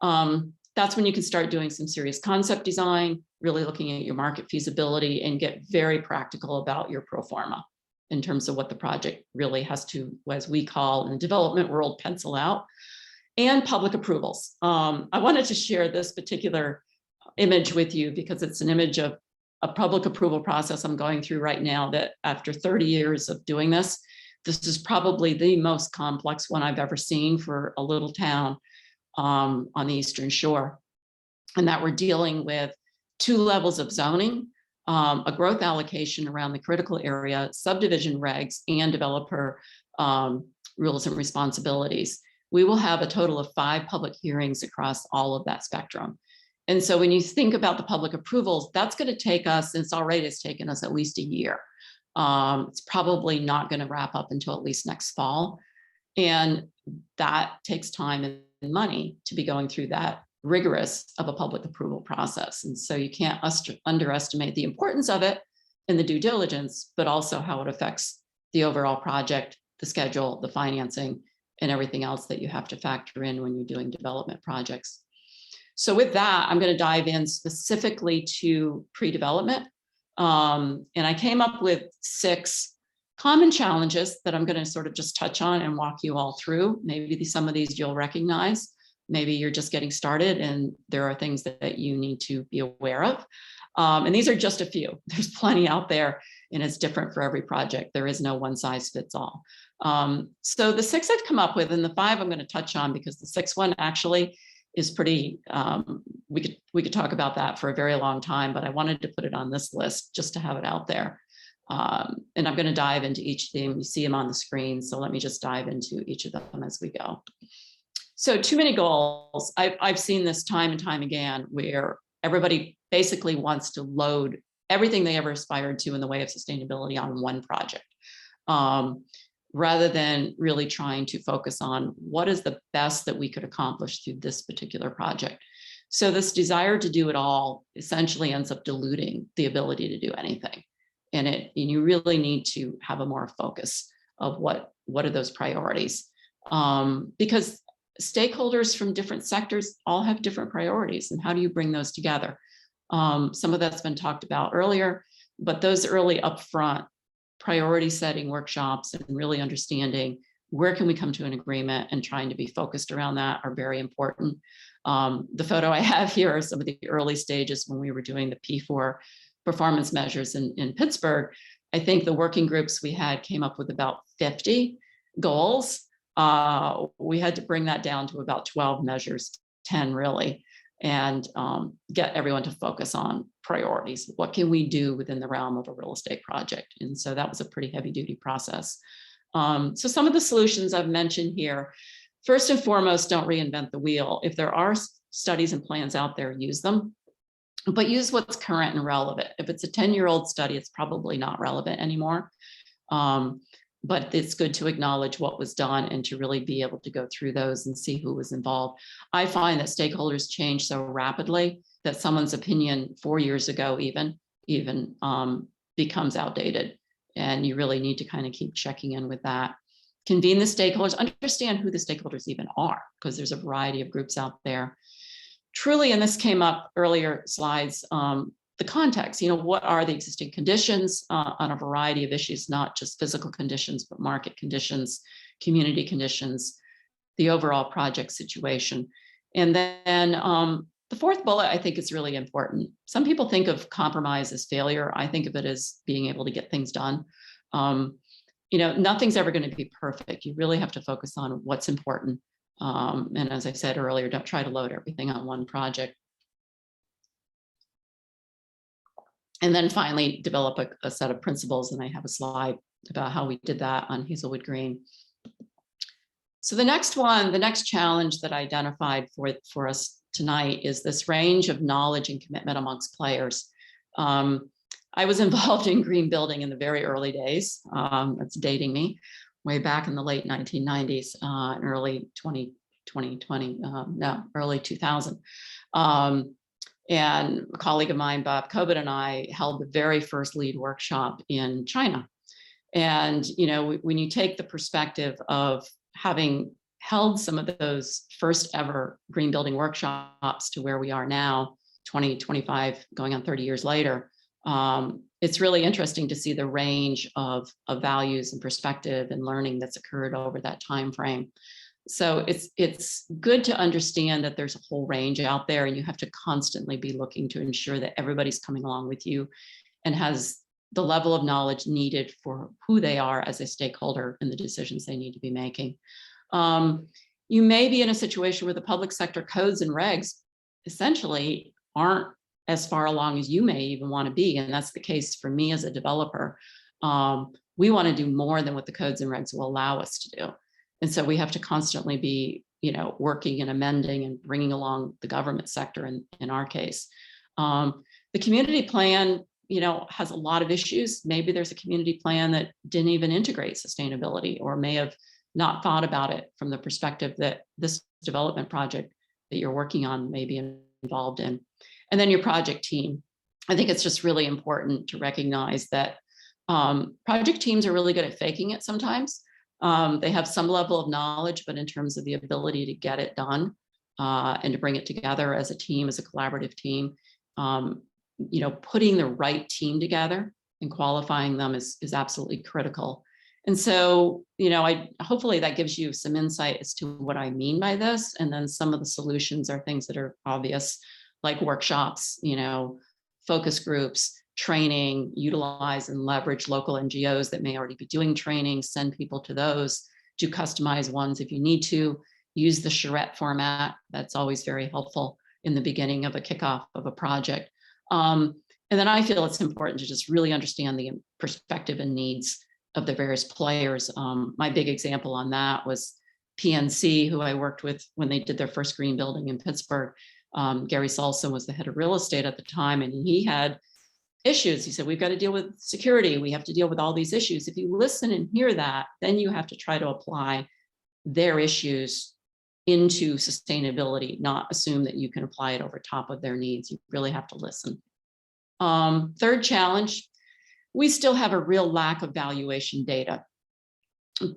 That's when you can start doing some serious concept design, really looking at your market feasibility and get very practical about your pro forma in terms of what the project really has to, as we call in the development world, pencil out, and public approvals. I wanted to share this particular image with you because it's an image of a public approval process I'm going through right now that after 30 years of doing this is probably the most complex one I've ever seen for a little town on the Eastern Shore. And that we're dealing with 2 levels of zoning, a growth allocation around the critical area, subdivision regs, and developer rules and responsibilities. We will have a total of 5 public hearings across all of that spectrum. And so when you think about the public approvals, that's going to take us, and it's taken us at least a year. It's probably not going to wrap up until at least next fall. And that takes time and money to be going through that rigorous of a public approval process. And so you can't underestimate the importance of it in the due diligence, but also how it affects the overall project, the schedule, the financing, and everything else that you have to factor in when you're doing development projects. So with that, I'm going to dive in specifically to pre-development. And I came up with 6 common challenges that I'm going to sort of just touch on and walk you all through. Maybe some of these you'll recognize. Maybe you're just getting started and there are things that you need to be aware of. And these are just a few. There's plenty out there and it's different for every project. There is no one size fits all. So the 6 I've come up with and the 5 I'm going to touch on because the 6th one actually is pretty, we could talk about that for a very long time, but I wanted to put it on this list just to have it out there. And I'm going to dive into each theme. You see them on the screen. So let me just dive into each of them as we go. So too many goals. I've seen this time and time again where everybody basically wants to load everything they ever aspired to in the way of sustainability on one project, rather than really trying to focus on what is the best that we could accomplish through this particular project. So this desire to do it all essentially ends up diluting the ability to do anything. And you really need to have a more focus of what are those priorities, because stakeholders from different sectors all have different priorities, and how do you bring those together? Some of that's been talked about earlier, but those early upfront priority setting workshops and really understanding where can we come to an agreement and trying to be focused around that are very important. The photo I have here are some of the early stages when we were doing the P4 performance measures in Pittsburgh. I think the working groups we had came up with about 50 goals. We had to bring that down to about 12 measures, 10 really, and get everyone to focus on priorities. What can we do within the realm of a real estate project? And so that was a pretty heavy duty process. So some of the solutions I've mentioned here, first and foremost, don't reinvent the wheel. If there are studies and plans out there, use them, but use what's current and relevant. If it's a 10-year-old study, it's probably not relevant anymore. But it's good to acknowledge what was done and to really be able to go through those and see who was involved. I find that stakeholders change so rapidly that someone's opinion 4 years ago even becomes outdated. And you really need to kind of keep checking in with that. Convene the stakeholders, understand who the stakeholders even are, because there's a variety of groups out there. Truly, and this came up earlier slides, the context, what are the existing conditions on a variety of issues, not just physical conditions, but market conditions, community conditions, the overall project situation. And then the 4th bullet, I think is really important. Some people think of compromise as failure. I think of it as being able to get things done. Nothing's ever going to be perfect. You really have to focus on what's important. And as I said earlier, don't try to load everything on one project. And then finally, develop a set of principles. And I have a slide about how we did that on Hazelwood Green. So the next challenge that I identified for us tonight is this range of knowledge and commitment amongst players. I was involved in green building in the very early days. That's dating me, way back in the late 1990s, early 2000. And a colleague of mine, Bob Kobit, and I held the very first lead workshop in China. And, when you take the perspective of having held some of those first ever green building workshops to where we are now, 20, 25, going on 30 years later, it's really interesting to see the range of values and perspective and learning that's occurred over that time frame. So it's good to understand that there's a whole range out there, and you have to constantly be looking to ensure that everybody's coming along with you and has the level of knowledge needed for who they are as a stakeholder and the decisions they need to be making. You may be in a situation where the public sector codes and regs essentially aren't as far along as you may even want to be. And that's the case for me as a developer. We want to do more than what the codes and regs will allow us to do. And so we have to constantly be, working and amending and bringing along the government sector in our case. The community plan, has a lot of issues. Maybe there's a community plan that didn't even integrate sustainability or may have not thought about it from the perspective that this development project you're working on may be involved in. And then your project team. I think it's just really important to recognize that project teams are really good at faking it sometimes. They have some level of knowledge, but in terms of the ability to get it done and to bring it together as a team, as a collaborative team, putting the right team together and qualifying them is absolutely critical. And so, hopefully that gives you some insight as to what I mean by this. And then some of the solutions are things that are obvious, like workshops, focus groups, training, utilize and leverage local NGOs that may already be doing training, send people to those, do customized ones if you need to, use the charrette format. That's always very helpful in the beginning of a kickoff of a project. And then I feel it's important to just really understand the perspective and needs of the various players. My big example on that was PNC, who I worked with when they did their first green building in Pittsburgh. Gary Salson was the head of real estate at the time, and he had issues. He said, we've got to deal with security. We have to deal with all these issues. If you listen and hear that, then you have to try to apply their issues into sustainability, not assume that you can apply it over top of their needs. You really have to listen. Third challenge, we still have a real lack of valuation data.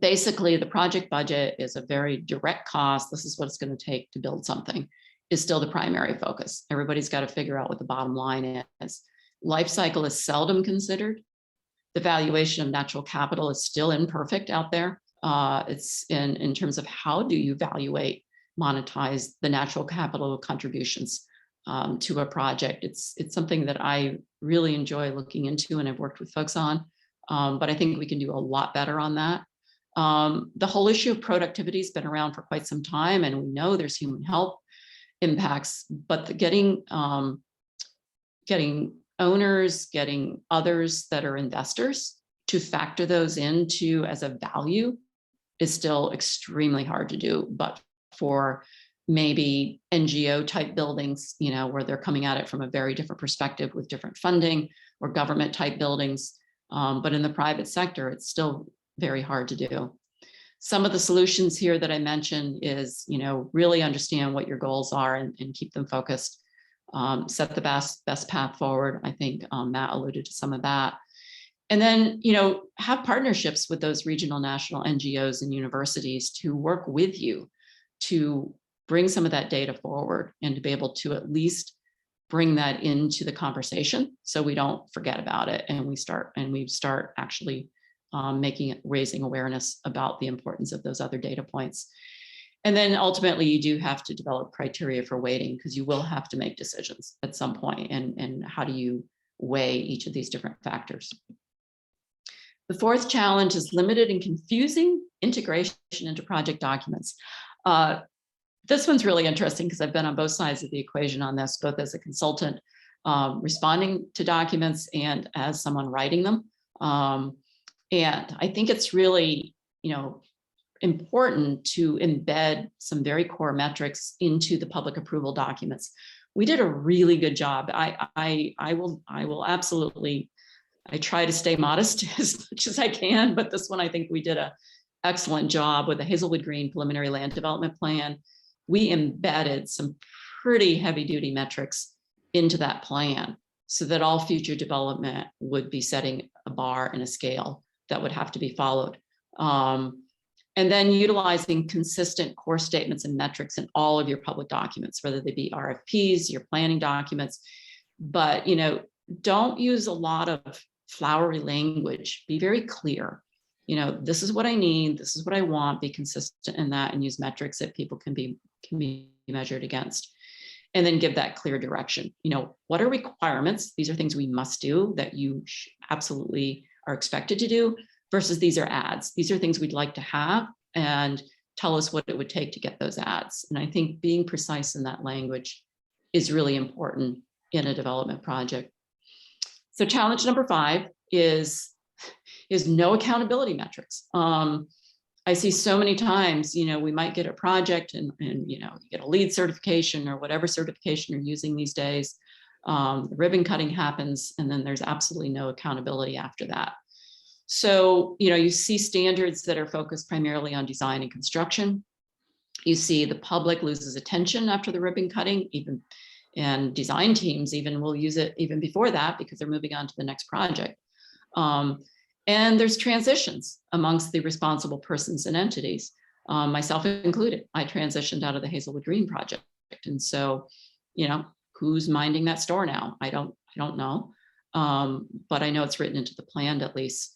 Basically, the project budget is a very direct cost. This is what it's going to take to build something, is still the primary focus. Everybody's got to figure out what the bottom line is. Life cycle is seldom considered. The valuation of natural capital is still imperfect out there. It's in terms of how do you evaluate, monetize the natural capital contributions to a project. It's something that I really enjoy looking into and I've worked with folks on, but I think we can do a lot better on that. The whole issue of productivity has been around for quite some time, and we know there's human health impacts, but getting owners, getting others that are investors to factor those into as a value is still extremely hard to do. But for maybe NGO type buildings, where they're coming at it from a very different perspective with different funding, or government type buildings. But in the private sector, it's still very hard to do. Some of the solutions here that I mentioned is, really understand what your goals are and keep them focused. Set the best path forward. I think Matt alluded to some of that. And then, have partnerships with those regional, national NGOs and universities to work with you to bring some of that data forward and to be able to at least bring that into the conversation so we don't forget about it and we start actually raising awareness about the importance of those other data points. And then ultimately you do have to develop criteria for weighting, because you will have to make decisions at some point, and how do you weigh each of these different factors. The fourth challenge is limited and confusing integration into project documents. This one's really interesting because I've been on both sides of the equation on this, both as a consultant responding to documents and as someone writing them. And I think it's really, important to embed some very core metrics into the public approval documents. We did a really good job. I will absolutely, I try to stay modest as much as I can, but this one I think we did an excellent job with the Hazelwood Green preliminary land development plan. We embedded some pretty heavy duty metrics into that plan so that all future development would be setting a bar and a scale that would have to be followed. And then utilizing consistent core statements and metrics in all of your public documents, whether they be RFPs, your planning documents, but don't use a lot of flowery language. Be very clear. This is what I need, this is what I want, be consistent in that, and use metrics that people can be measured against. And then give that clear direction. What are requirements? These are things we must do that you absolutely are expected to do, versus these are ads. These are things we'd like to have, and tell us what it would take to get those ads. And I think being precise in that language is really important in a development project. So challenge number 5 is no accountability metrics. I see so many times, we might get a project and you get a LEED certification or whatever certification you're using these days. The ribbon cutting happens, and then there's absolutely no accountability after that. So, you see standards that are focused primarily on design and construction. You see the public loses attention after the ribbon cutting, even, and design teams even will use it even before that because they're moving on to the next project. And there's transitions amongst the responsible persons and entities, myself included. I transitioned out of the Hazelwood Green project. And so, you know, who's minding that store now? I don't know. But I know it's written into the plan at least.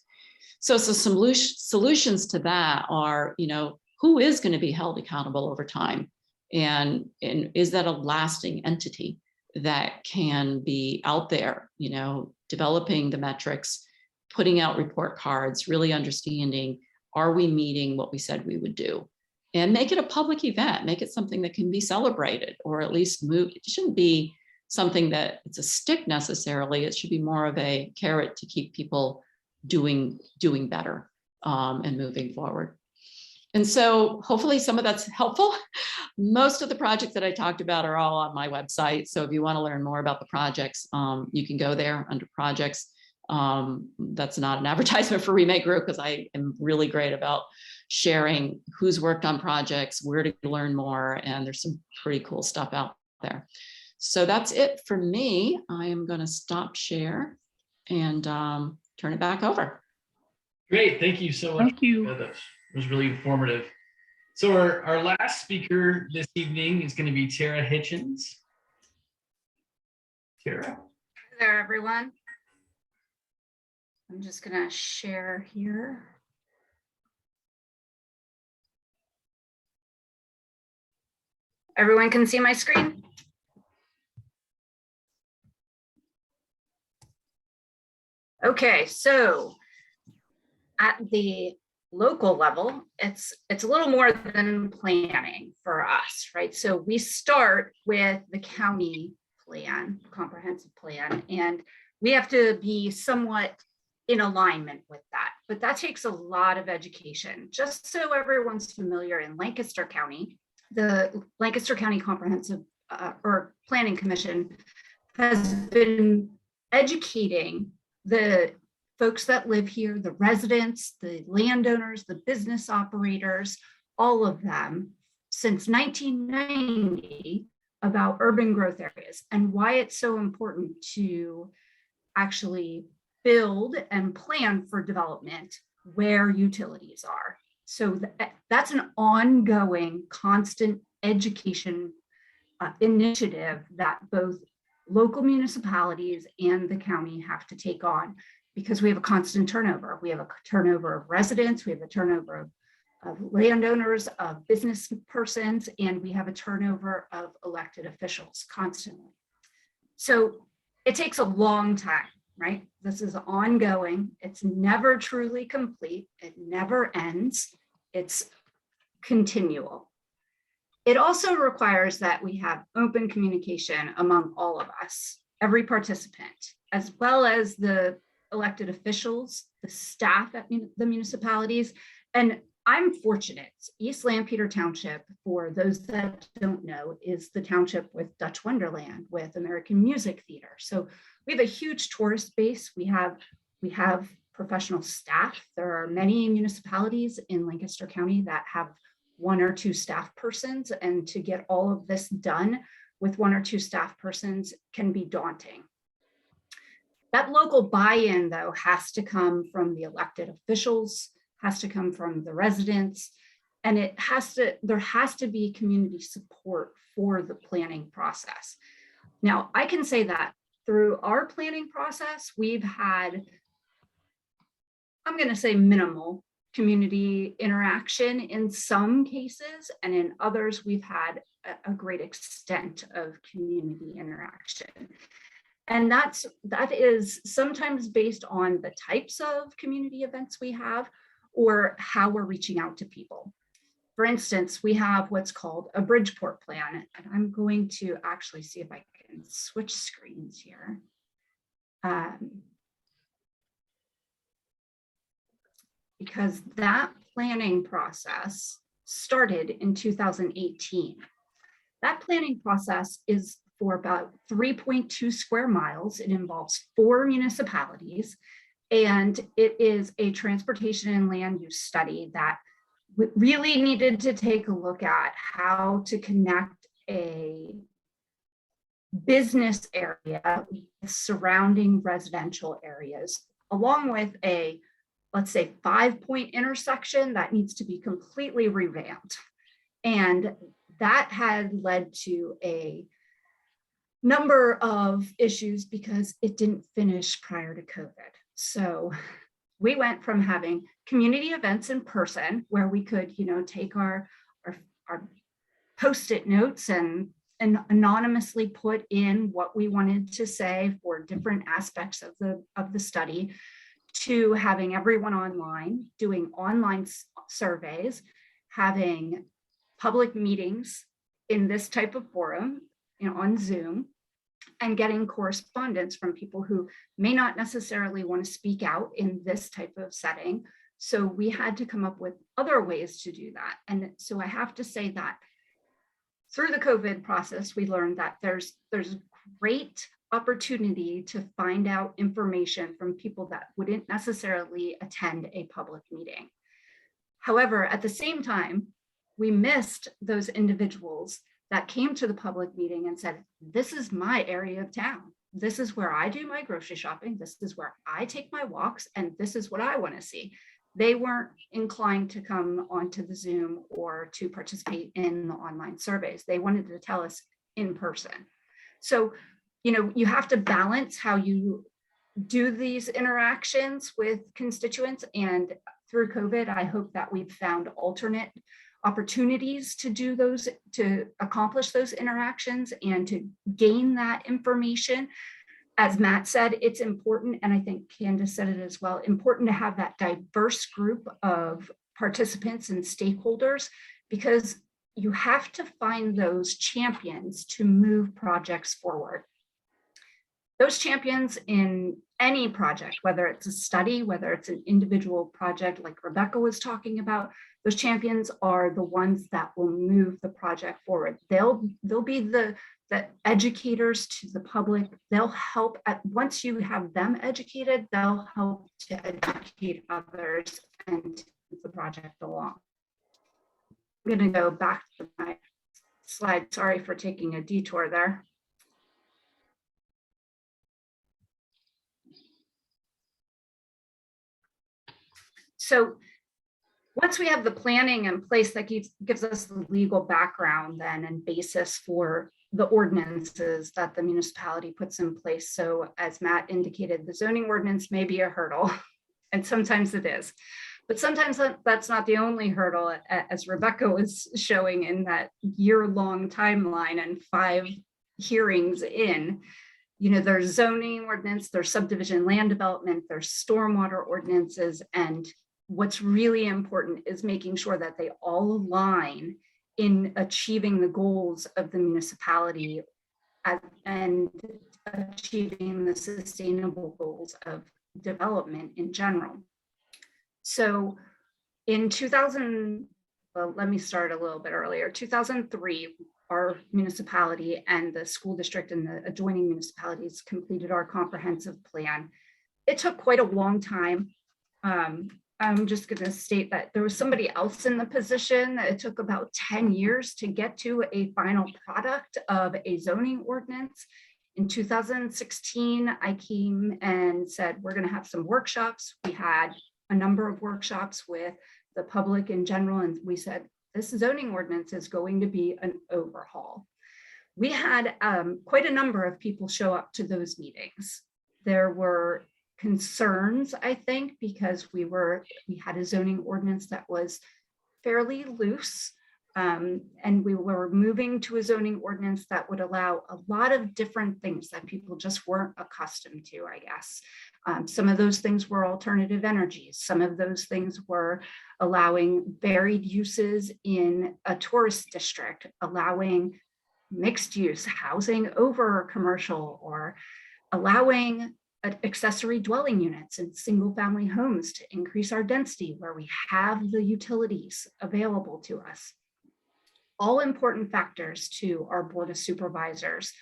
So some solutions to that are, you know, who is going to be held accountable over time? And is that a lasting entity that can be out there, you know, developing the metrics, putting out report cards, really understanding, are we meeting what we said we would do? And make it a public event, make it something that can be celebrated or at least moved. It shouldn't be something that it's a stick necessarily. It should be more of a carrot to keep people doing better and moving forward. And so hopefully some of that's helpful. Most of the projects that I talked about are all on my website. So if you want to learn more about the projects, you can go there under projects. That's not an advertisement for ReMake Group because I am really great about sharing who's worked on projects, where to learn more, and there's some pretty cool stuff out there. So that's it for me. I am going to stop share and turn it back over. Great, thank you so much. Thank you. That was really informative. So our last speaker this evening is going to be Tara Hitchens. Tara. Hi there, everyone. I'm just going to share here. Everyone can see my screen? Okay, so at the local level, it's a little more than planning for us, right? So we start with the county plan, comprehensive plan, and we have to be somewhat in alignment with that. But that takes a lot of education. Just so everyone's familiar, in Lancaster County, the Lancaster County Comprehensive or Planning Commission has been educating the folks that live here, the residents, the landowners, the business operators, all of them since 1990 about urban growth areas and why it's so important to actually build and plan for development where utilities are. So that's an ongoing, constant education initiative that both local municipalities and the county have to take on because we have a constant turnover. We have a turnover of residents, we have a turnover of landowners, of business persons, and we have a turnover of elected officials constantly. So it takes a long time, right? This is ongoing. It's never truly complete. It never ends. It's continual. It also requires that we have open communication among all of us, every participant, as well as the elected officials, the staff at the municipalities. And I'm fortunate. East Lampeter Township, for those that don't know, is the township with Dutch Wonderland, with American Music Theater. So we have a huge tourist base. We have professional staff. There are many municipalities in Lancaster County that have one or two staff persons, and to get all of this done with one or two staff persons can be daunting. That local buy-in, though, has to come from the elected officials, has to come from the residents, and there has to be community support for the planning process. Now, I can say that through our planning process, we've had, I'm going to say, minimal community interaction in some cases, and in others, we've had a great extent of community interaction. And that is sometimes based on the types of community events we have or how we're reaching out to people. For instance, we have what's called a Bridgeport plan, and I'm going to actually see if I can switch screens here. Because that planning process started in 2018. That planning process is for about 3.2 square miles. It involves 4 municipalities, and it is a transportation and land use study that we really needed to take a look at how to connect a business area with surrounding residential areas, along with a, let's say, 5-point intersection that needs to be completely revamped. And that had led to a number of issues because it didn't finish prior to COVID. So we went from having community events in person where we could, take our Post-it notes and anonymously put in what we wanted to say for different aspects of the study, to having everyone online, doing online surveys, having public meetings in this type of forum, on Zoom, and getting correspondence from people who may not necessarily want to speak out in this type of setting. So we had to come up with other ways to do that. And so I have to say that through the COVID process, we learned that there's great opportunity to find out information from people that wouldn't necessarily attend a public meeting. However, at the same time, we missed those individuals that came to the public meeting and said, this is my area of town. This is where I do my grocery shopping. This is where I take my walks, and this is what I want to see. They weren't inclined to come onto the Zoom or to participate in the online surveys. They wanted to tell us in person. So, you have to balance how you do these interactions with constituents. And through COVID, I hope that we've found alternate opportunities to do those, to accomplish those interactions and to gain that information. As Matt said, it's important, and I think Candance said it as well, important to have that diverse group of participants and stakeholders, because you have to find those champions to move projects forward. Those champions in any project, whether it's a study, whether it's an individual project like Rebecca was talking about, those champions are the ones that will move the project forward. They'll be the educators to the public. They'll help, once you have them educated, they'll help to educate others and move the project along. I'm going to go back to my slide. Sorry for taking a detour there. So once we have the planning in place, that gives us the legal background then and basis for the ordinances that the municipality puts in place. So as Matt indicated, the zoning ordinance may be a hurdle, and sometimes it is. But sometimes that's not the only hurdle, as Rebecca was showing in that year-long timeline and 5 hearings in. There's zoning ordinance, there's subdivision land development, there's stormwater ordinances, and what's really important is making sure that they all align in achieving the goals of the municipality and achieving the sustainable goals of development in general. So in 2000, well, let me start a little bit earlier. 2003, our municipality and the school district and the adjoining municipalities completed our comprehensive plan. It took quite a long time. I'm just going to state that there was somebody else in the position. It took about 10 years to get to a final product of a zoning ordinance. In 2016, I came and said, we're going to have some workshops. We had a number of workshops with the public in general, and we said, this zoning ordinance is going to be an overhaul. We had quite a number of people show up to those meetings. There were concerns, I think, because we had a zoning ordinance that was fairly loose, and we were moving to a zoning ordinance that would allow a lot of different things that people just weren't accustomed to, I guess. Some of those things were alternative energies. Some of those things were allowing varied uses in a tourist district, allowing mixed use housing over commercial, or allowing accessory dwelling units and single family homes to increase our density where we have the utilities available to us. All important factors to our board of supervisors.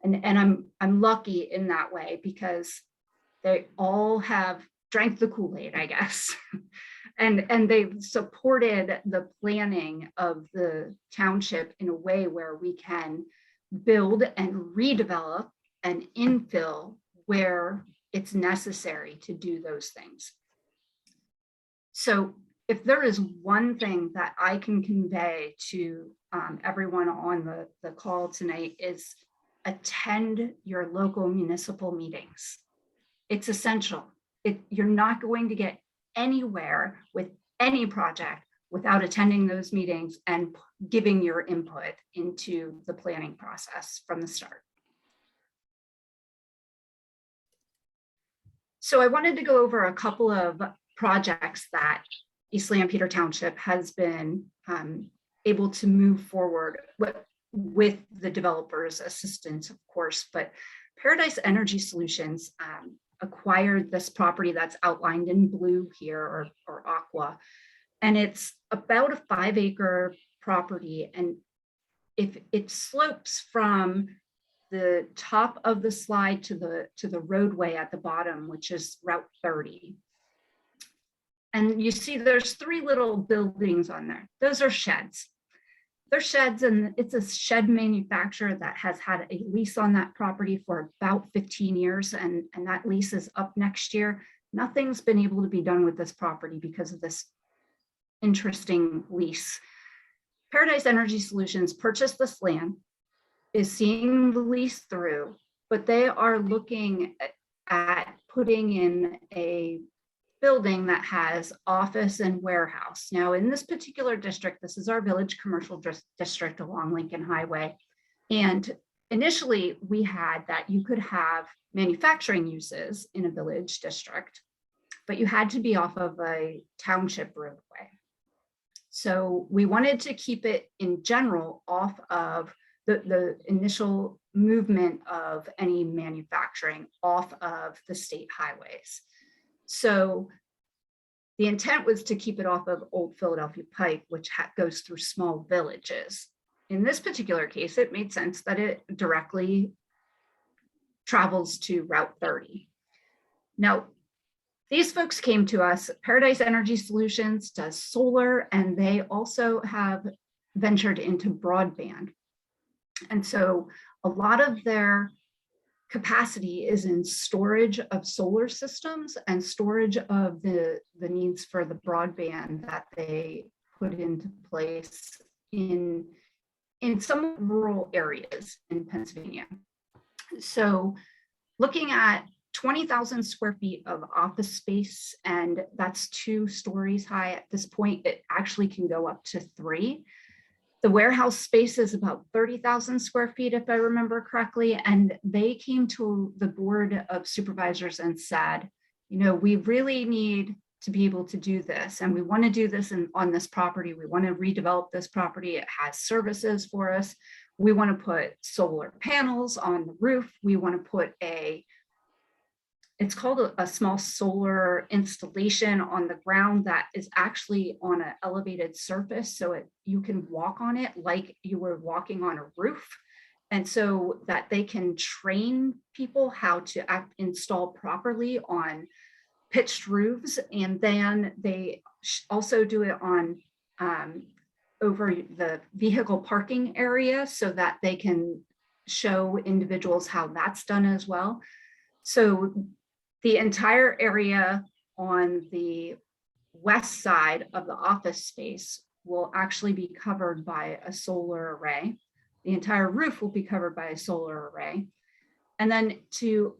And I'm lucky in that way because they all have drank the Kool-Aid, I guess. And they've supported the planning of the township in a way where we can build and redevelop and infill where it's necessary to do those things. So if there is one thing that I can convey to everyone on the call tonight, is attend your local municipal meetings. It's essential. You're not going to get anywhere with any project without attending those meetings and giving your input into the planning process from the start. So I wanted to go over a couple of projects that East Lampeter Township has been able to move forward with the developer's assistance, of course, but Paradise Energy Solutions acquired this property that's outlined in blue here, or aqua, and it's about a 5-acre property, and if it slopes from the top of the slide to the roadway at the bottom, which is Route 30. And you see there's 3 little buildings on there. Those are sheds. They're sheds, and it's a shed manufacturer that has had a lease on that property for about 15 years, and that lease is up next year. Nothing's been able to be done with this property because of this interesting lease. Paradise Energy Solutions purchased this land, is seeing the lease through, but they are looking at putting in a building that has office and warehouse. Now, in this particular district, this is our village commercial district along Lincoln Highway. And initially we had that you could have manufacturing uses in a village district, but you had to be off of a township roadway. So we wanted to keep it in general off of the initial movement of any manufacturing off of the state highways. So the intent was to keep it off of Old Philadelphia Pike, which goes through small villages. In this particular case, it made sense that it directly travels to Route 30. Now, these folks came to us. Paradise Energy Solutions does solar, and they also have ventured into broadband. And so a lot of their capacity is in storage of solar systems and storage of the needs for the broadband that they put into place in some rural areas in Pennsylvania. So looking at 20,000 square feet of office space, and that's 2 stories high. At this point, it actually can go up to 3. The warehouse space is about 30,000 square feet, if I remember correctly. And they came to the board of supervisors and said, you know, we really need to be able to do this. And we want to do this on this property. We want to redevelop this property. It has services for us. We want to put solar panels on the roof. We want to put it's called a small solar installation on the ground that is actually on an elevated surface. So you can walk on it like you were walking on a roof. And so that they can train people how to install properly on pitched roofs. And then they also do it on over the vehicle parking area so that they can show individuals how that's done as well. So the entire area on the west side of the office space will actually be covered by a solar array. The entire roof will be covered by a solar array. And then to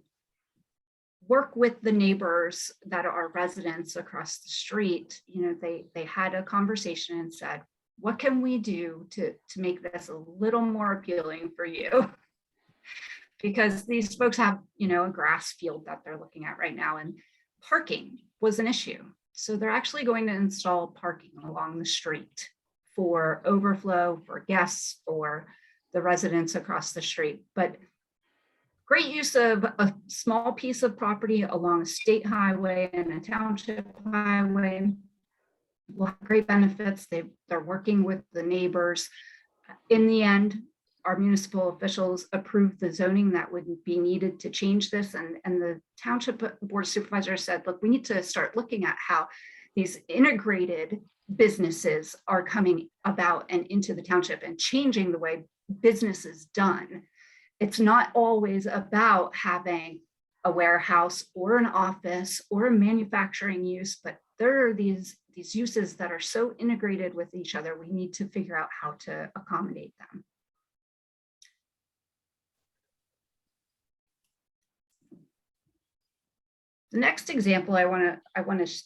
work with the neighbors that are residents across the street, you know, they had a conversation and said, what can we do to make this a little more appealing for you? Because these folks have, you know, a grass field that they're looking at right now, and parking was an issue. So they're actually going to install parking along the street for overflow, for guests, for the residents across the street. But great use of a small piece of property along a state highway and a township highway will have great benefits. They're working with the neighbors. In the end, our municipal officials approved the zoning that would be needed to change this. And the Township Board of Supervisors said, look, we need to start looking at how these integrated businesses are coming about and into the township and changing the way business is done. It's not always about having a warehouse or an office or a manufacturing use, but there are these uses that are so integrated with each other, we need to figure out how to accommodate them. The next example I want to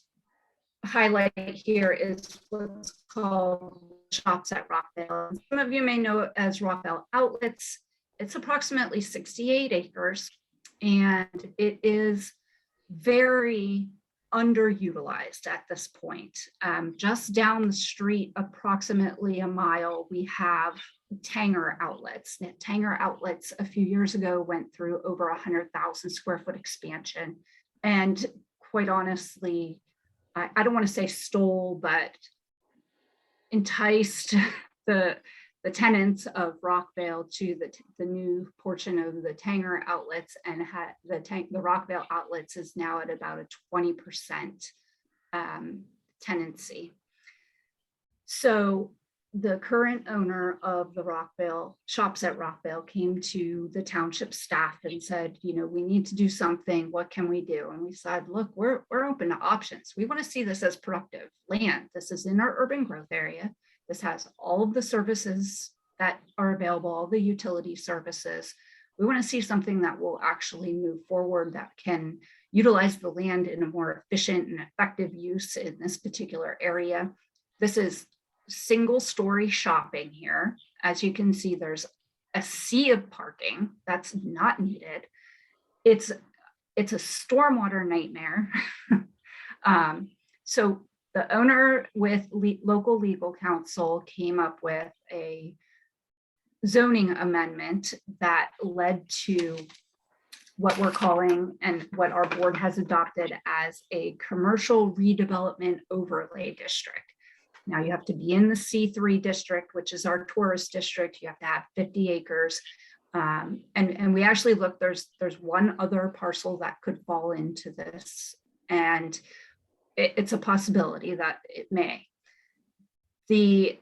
highlight here is what's called Shops at Rockville. Some of you may know it as Rockville Outlets. It's approximately 68 acres, and it is very underutilized at this point. Just down the street, approximately a mile, we have Tanger Outlets. Now, Tanger Outlets a few years ago went through over 100,000 square foot expansion, and quite honestly, I don't want to say stole, but enticed the tenants of Rockville to the new portion of the Tanger Outlets, and the Rockville Outlets is now at about a 20% tenancy. So the current owner of the Rockville Shops at Rockville came to the township staff and said, you know, we need to do something. What can we do? And we said, look, we're open to options. We want to see this as productive land. This is in our urban growth area. This has all of the services that are available, all the utility services. We want to see something that will actually move forward, that can utilize the land in a more efficient and effective use in this particular area. This is single story shopping here. As you can see, there's a sea of parking that's not needed. It's a stormwater nightmare. So the owner with local legal counsel came up with a zoning amendment that led to what we're calling, and what our board has adopted as, a commercial redevelopment overlay district. Now you have to be in the C3 district, which is our tourist district. You have to have 50 acres. And we actually looked, there's one other parcel that could fall into this, and it's a possibility that it may. The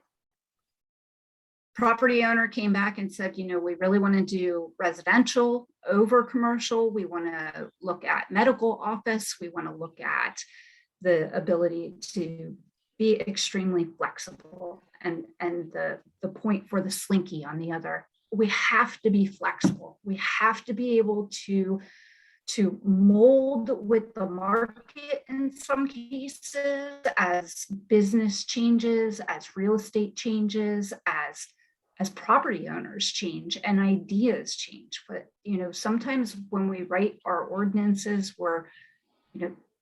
property owner came back and said, you know, we really want to do residential over commercial. We want to look at medical office. We want to look at the ability to be extremely flexible. And the point for the slinky on the other, we have to be flexible. We have to be able to mold with the market in some cases, as business changes, as real estate changes, as property owners change and ideas change. But, you know, sometimes when we write our ordinances,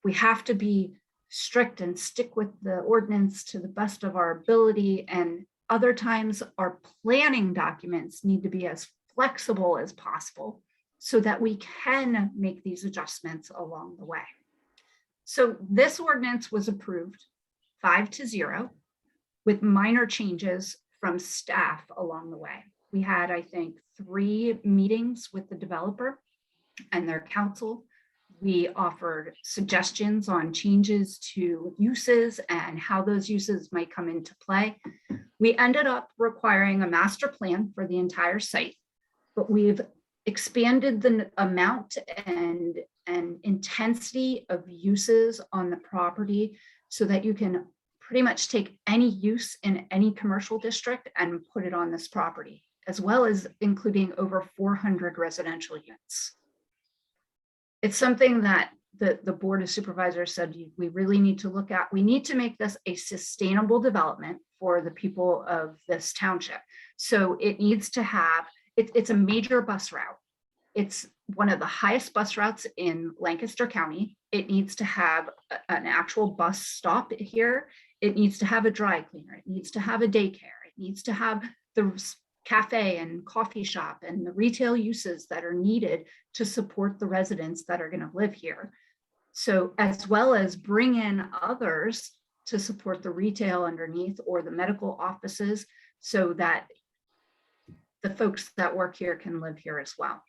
we have to be strict and stick with the ordinance to the best of our ability. And other times our planning documents need to be as flexible as possible so that we can make these adjustments along the way. So this ordinance was approved 5-0 with minor changes from staff along the way. We had, I think, 3 meetings with the developer and their counsel. We offered suggestions on changes to uses and how those uses might come into play. We ended up requiring a master plan for the entire site, but we've expanded the amount and intensity of uses on the property so that you can pretty much take any use in any commercial district and put it on this property, as well as including over 400 residential units. It's something that the Board of Supervisors said we really need to look at. We need to make this a sustainable development for the people of this township. So it needs to have, it's a major bus route. It's one of the highest bus routes in Lancaster County. It needs to have an actual bus stop here. It needs to have a dry cleaner. It needs to have a daycare. It needs to have the cafe and coffee shop and the retail uses that are needed to support the residents that are going to live here. So as well as bring in others to support the retail underneath or the medical offices so that the folks that work here can live here as well.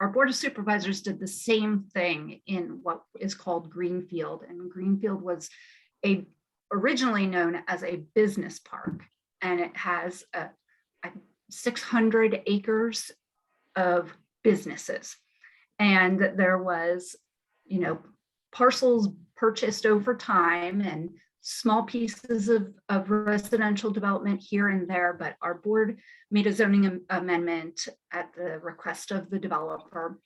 Our Board of Supervisors did the same thing in what is called Greenfield, and Greenfield was originally known as a business park, and it has 600 acres of businesses. And there was, parcels purchased over time and small pieces of residential development here and there, but our board made a zoning amendment at the request of the developer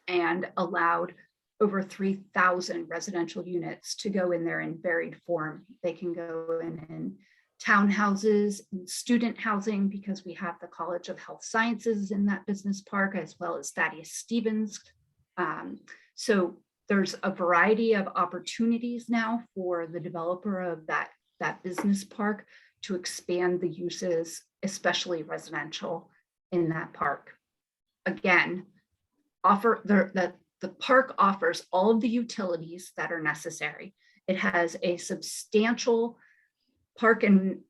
and allowed over 3,000 residential units to go in there in varied form. They can go in townhouses, and student housing, because we have the College of Health Sciences in that business park, as well as Thaddeus Stevens. So there's a variety of opportunities now for the developer of that business park to expand the uses, especially residential, in that park. Again, the park offers all of the utilities that are necessary. It has a substantial park and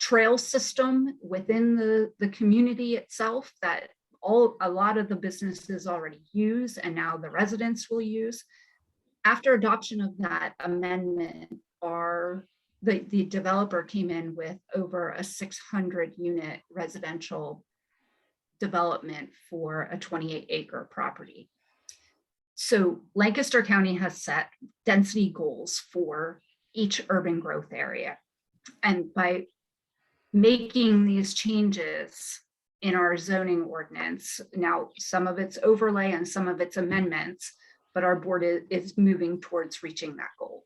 trail system within the community itself that a lot of the businesses already use, and now the residents will use. After adoption of that amendment, the developer came in with over a 600 unit residential development for a 28-acre property. So Lancaster County has set density goals for each urban growth area. And by making these changes in our zoning ordinance, now some of it's overlay and some of it's amendments, but our board is moving towards reaching that goal.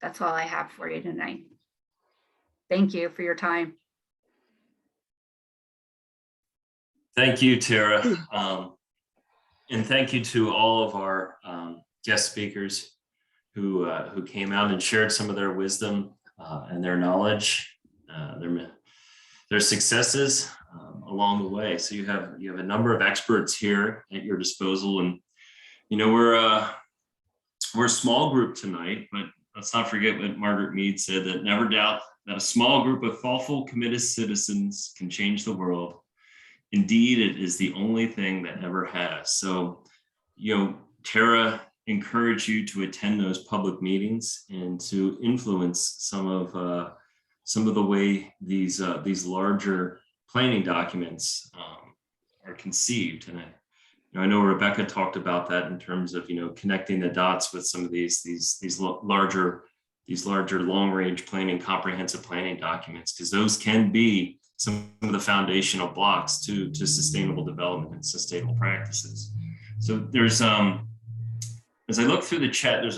That's all I have for you tonight. Thank you for your time. Thank you, Tara. And thank you to all of our guest speakers who came out and shared some of their wisdom and their knowledge, their successes along the way. So you have a number of experts here at your disposal, and we're a small group tonight, but let's not forget what Margaret Mead said, that never doubt that a small group of thoughtful, committed citizens can change the world. Indeed, it is the only thing that ever has. So, Tara encouraged you to attend those public meetings and to influence some of the way these larger planning documents are conceived. And I know Rebecca talked about that in terms of connecting the dots with some of these larger long-range planning, comprehensive planning documents, because those can be some of the foundational blocks to sustainable development and sustainable practices. So there's, as I look through the chat, there's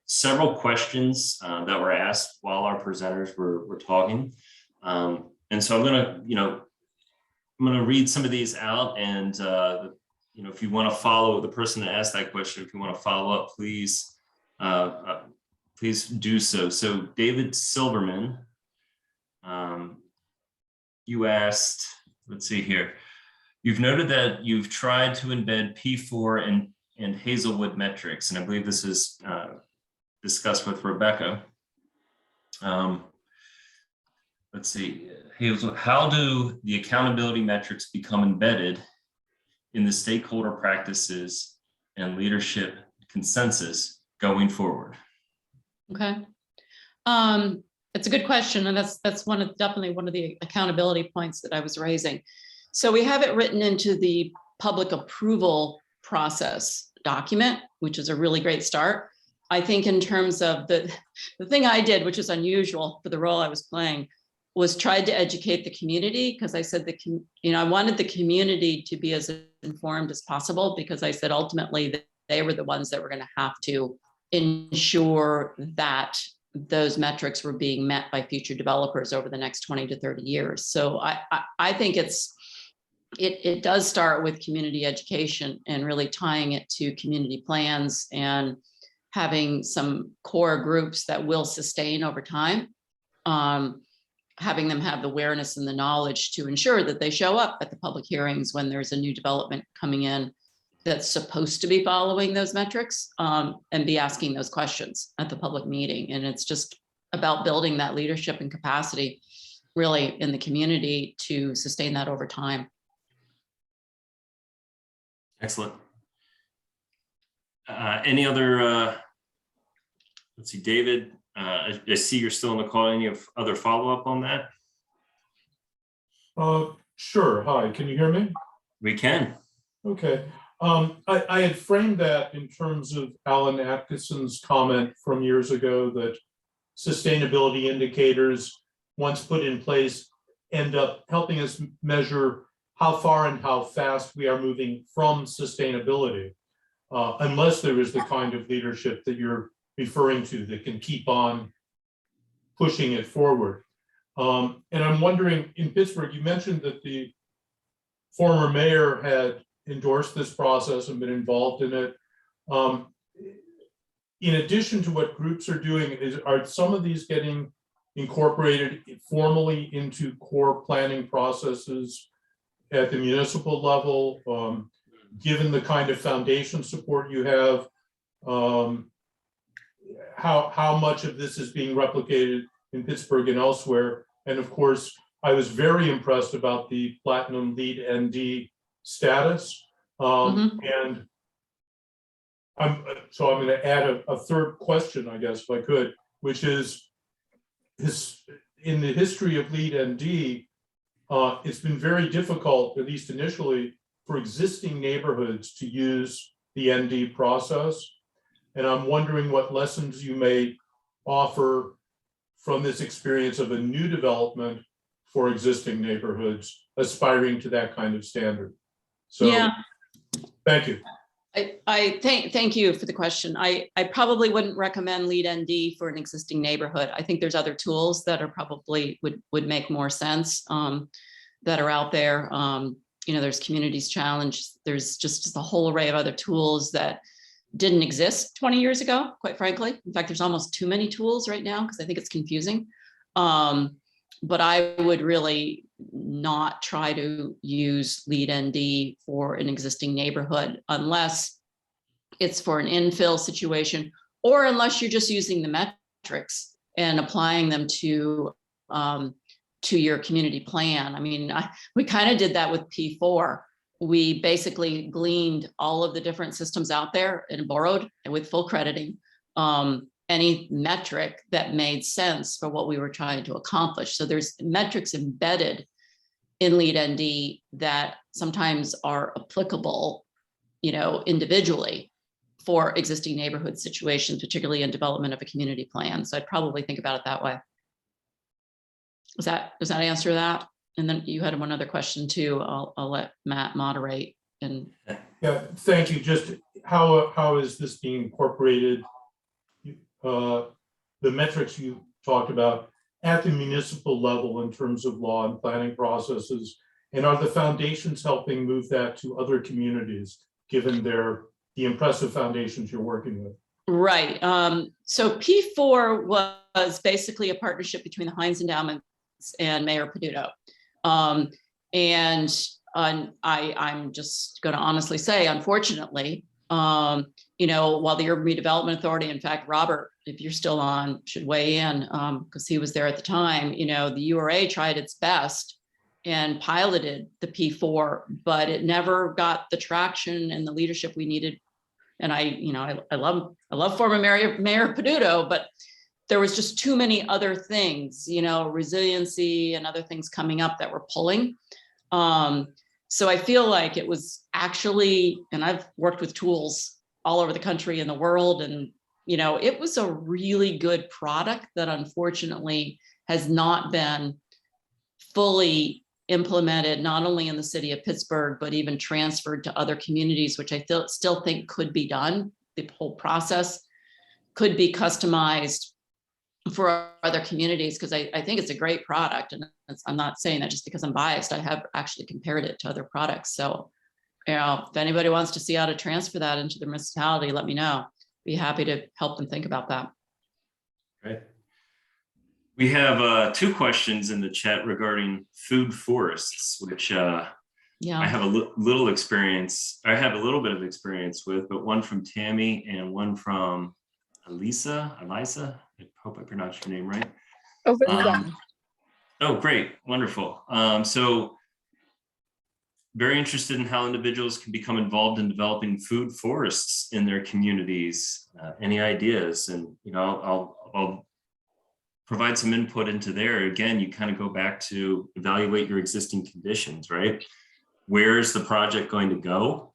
several questions that were asked while our presenters were talking. And so I'm gonna read some of these out, and if you want to follow the person that asked that question, if you want to follow up, please do so. So David Silverman, you asked, let's see here. You've noted that you've tried to embed P4 and Hazelwood metrics, and I believe this is discussed with Rebecca. Let's see, Hazel, how do the accountability metrics become embedded in the stakeholder practices and leadership consensus going forward? Okay. It's a good question, and that's definitely one of the accountability points that I was raising. So we have it written into the public approval process document, which is a really great start. I think in terms of the thing I did, which is unusual for the role I was playing, was tried to educate the community, because I said I wanted the community to be as informed as possible, because I said ultimately that they were the ones that were going to have to ensure that those metrics were being met by future developers over the next 20 to 30 years. So I think it does start with community education and really tying it to community plans and having some core groups that will sustain over time, having them have the awareness and the knowledge to ensure that they show up at the public hearings when there's a new development coming in that's supposed to be following those metrics, and be asking those questions at the public meeting. And it's just about building that leadership and capacity really in the community to sustain that over time. Excellent. Any other let's see, David, I see you're still in the call. Any other follow-up on that? Sure. Hi, can you hear me? We can. Okay. I had framed that in terms of Alan Atkinson's comment from years ago that sustainability indicators, once put in place, end up helping us measure how far and how fast we are moving from sustainability, unless there is the kind of leadership that you're referring to that can keep on pushing it forward. And I'm wondering, in Pittsburgh, you mentioned that the former mayor had endorsed this process and been involved in it. In addition to what groups are doing, are some of these getting incorporated formally into core planning processes at the municipal level? Given the kind of foundation support you have, how much of this is being replicated in Pittsburgh and elsewhere? And of course, I was very impressed about the Platinum Lead ND status. And I'm going to add a third question, I guess, if I could, which is in the history of Lead ND, it's been very difficult, at least initially, for existing neighborhoods to use the ND process. And I'm wondering what lessons you may offer from this experience of a new development for existing neighborhoods aspiring to that kind of standard. So, Yeah. Thank you. Thank you for the question. I probably wouldn't recommend Lead ND for an existing neighborhood. I think there's other tools that are probably would make more sense that are out there. There's Communities Challenge. There's just a whole array of other tools that didn't exist 20 years ago, quite frankly. In fact, there's almost too many tools right now because I think it's confusing. But I would really not try to use Lead ND for an existing neighborhood unless it's for an infill situation, or unless you're just using the metrics and applying them to your community plan. I mean, we kind of did that with P4. We basically gleaned all of the different systems out there and borrowed, and with full crediting, any metric that made sense for what we were trying to accomplish. So there's metrics embedded in Lead ND that sometimes are applicable, individually for existing neighborhood situations, particularly in development of a community plan. So I'd probably think about it that way. Does that answer that? And then you had one other question too. I'll let Matt moderate. And yeah, thank you. Just how is this being incorporated? The metrics you talked about at the municipal level in terms of law and planning processes, and are the foundations helping move that to other communities, given the impressive foundations you're working with? Right. So P4 was basically a partnership between the Heinz Endowments and Mayor Peduto. And I'm just going to honestly say, unfortunately, while the Urban Redevelopment Authority, in fact, Robert, if you're still on, should weigh in because he was there at the time, the URA tried its best and piloted the P4, but it never got the traction and the leadership we needed. And I love former Mayor Peduto, but there was just too many other things, resiliency and other things coming up that were pulling. So I feel like it was actually, and I've worked with tools all over the country and the world, and it was a really good product that unfortunately has not been fully implemented, not only in the city of Pittsburgh, but even transferred to other communities, which I still think could be done. The whole process could be customized for other communities, because I think it's a great product. And I'm not saying that just because I'm biased. I have actually compared it to other products. So, if anybody wants to see how to transfer that into the municipality, let me know. Be happy to help them think about that. Great. We have 2 questions in the chat regarding food forests, which I have a little experience. I have a little bit of experience with, but one from Tammy and one from Elisa. I hope I pronounced your name right. Oh, great. Wonderful. So very interested in how individuals can become involved in developing food forests in their communities. Any ideas? And I'll provide some input into there. Again, you kind of go back to evaluate your existing conditions, right? Where is the project going to go?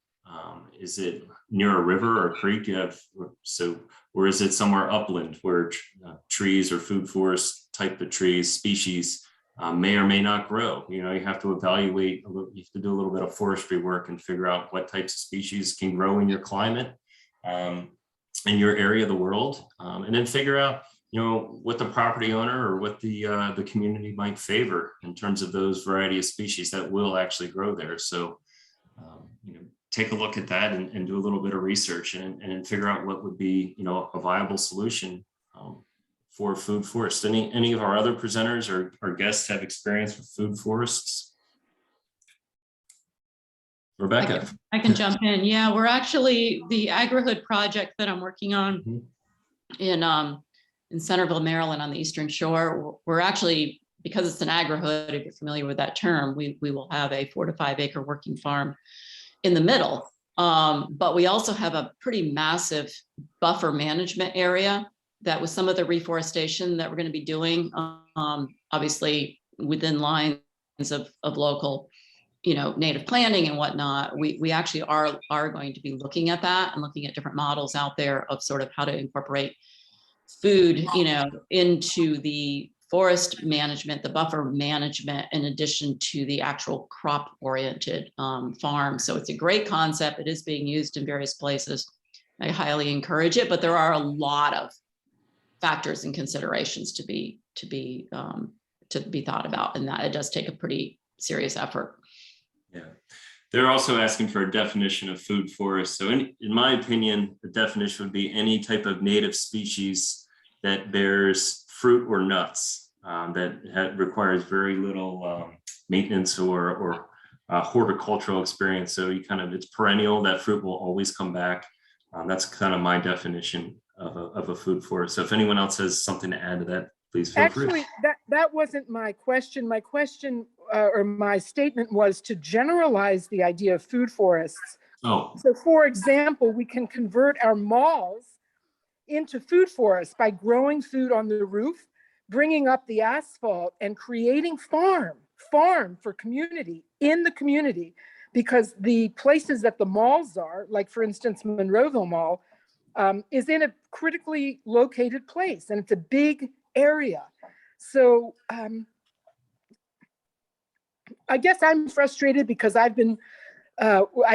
Is it near a river or a creek? Or is it somewhere upland where trees or food forest type of trees, species may or may not grow? You have to evaluate, you have to do a little bit of forestry work and figure out what types of species can grow in your climate, in your area of the world, and then figure out, what the property owner or what the community might favor in terms of those variety of species that will actually grow there. So, take a look at that and do a little bit of research and figure out what would be, a viable solution for food forests. Any of our other presenters or guests have experience with food forests? Rebecca. I can jump in. Yeah, we're actually the AgriHood project that I'm working on in Centerville, Maryland, on the Eastern Shore. We're actually, because it's an AgriHood, if you're familiar with that term, we will have a 4 to 5 acre working farm in the middle. But we also have a pretty massive buffer management area that with some of the reforestation that we're going to be doing, obviously within lines of local, native planting and whatnot, we actually are going to be looking at that and looking at different models out there of sort of how to incorporate food, into the forest management, the buffer management, in addition to the actual crop oriented farm. So it's a great concept. It is being used in various places. I highly encourage it, but there are a lot of factors and considerations to be thought about, and that it does take a pretty serious effort. Yeah, they're also asking for a definition of food forest. So in my opinion, the definition would be any type of native species that bears fruit or nuts that requires very little maintenance or horticultural experience. So it's perennial, that fruit will always come back. That's kind of my definition of a food forest. So if anyone else has something to add to that, please feel free. Actually, that wasn't my question. My question or my statement was to generalize the idea of food forests. Oh. So for example, we can convert our malls into food forests by growing food on the roof, bringing up the asphalt, and creating farm for community in the community, because the places that the malls are, like for instance, Monroeville Mall, is in a critically located place, and it's a big area. So I guess I'm frustrated because I've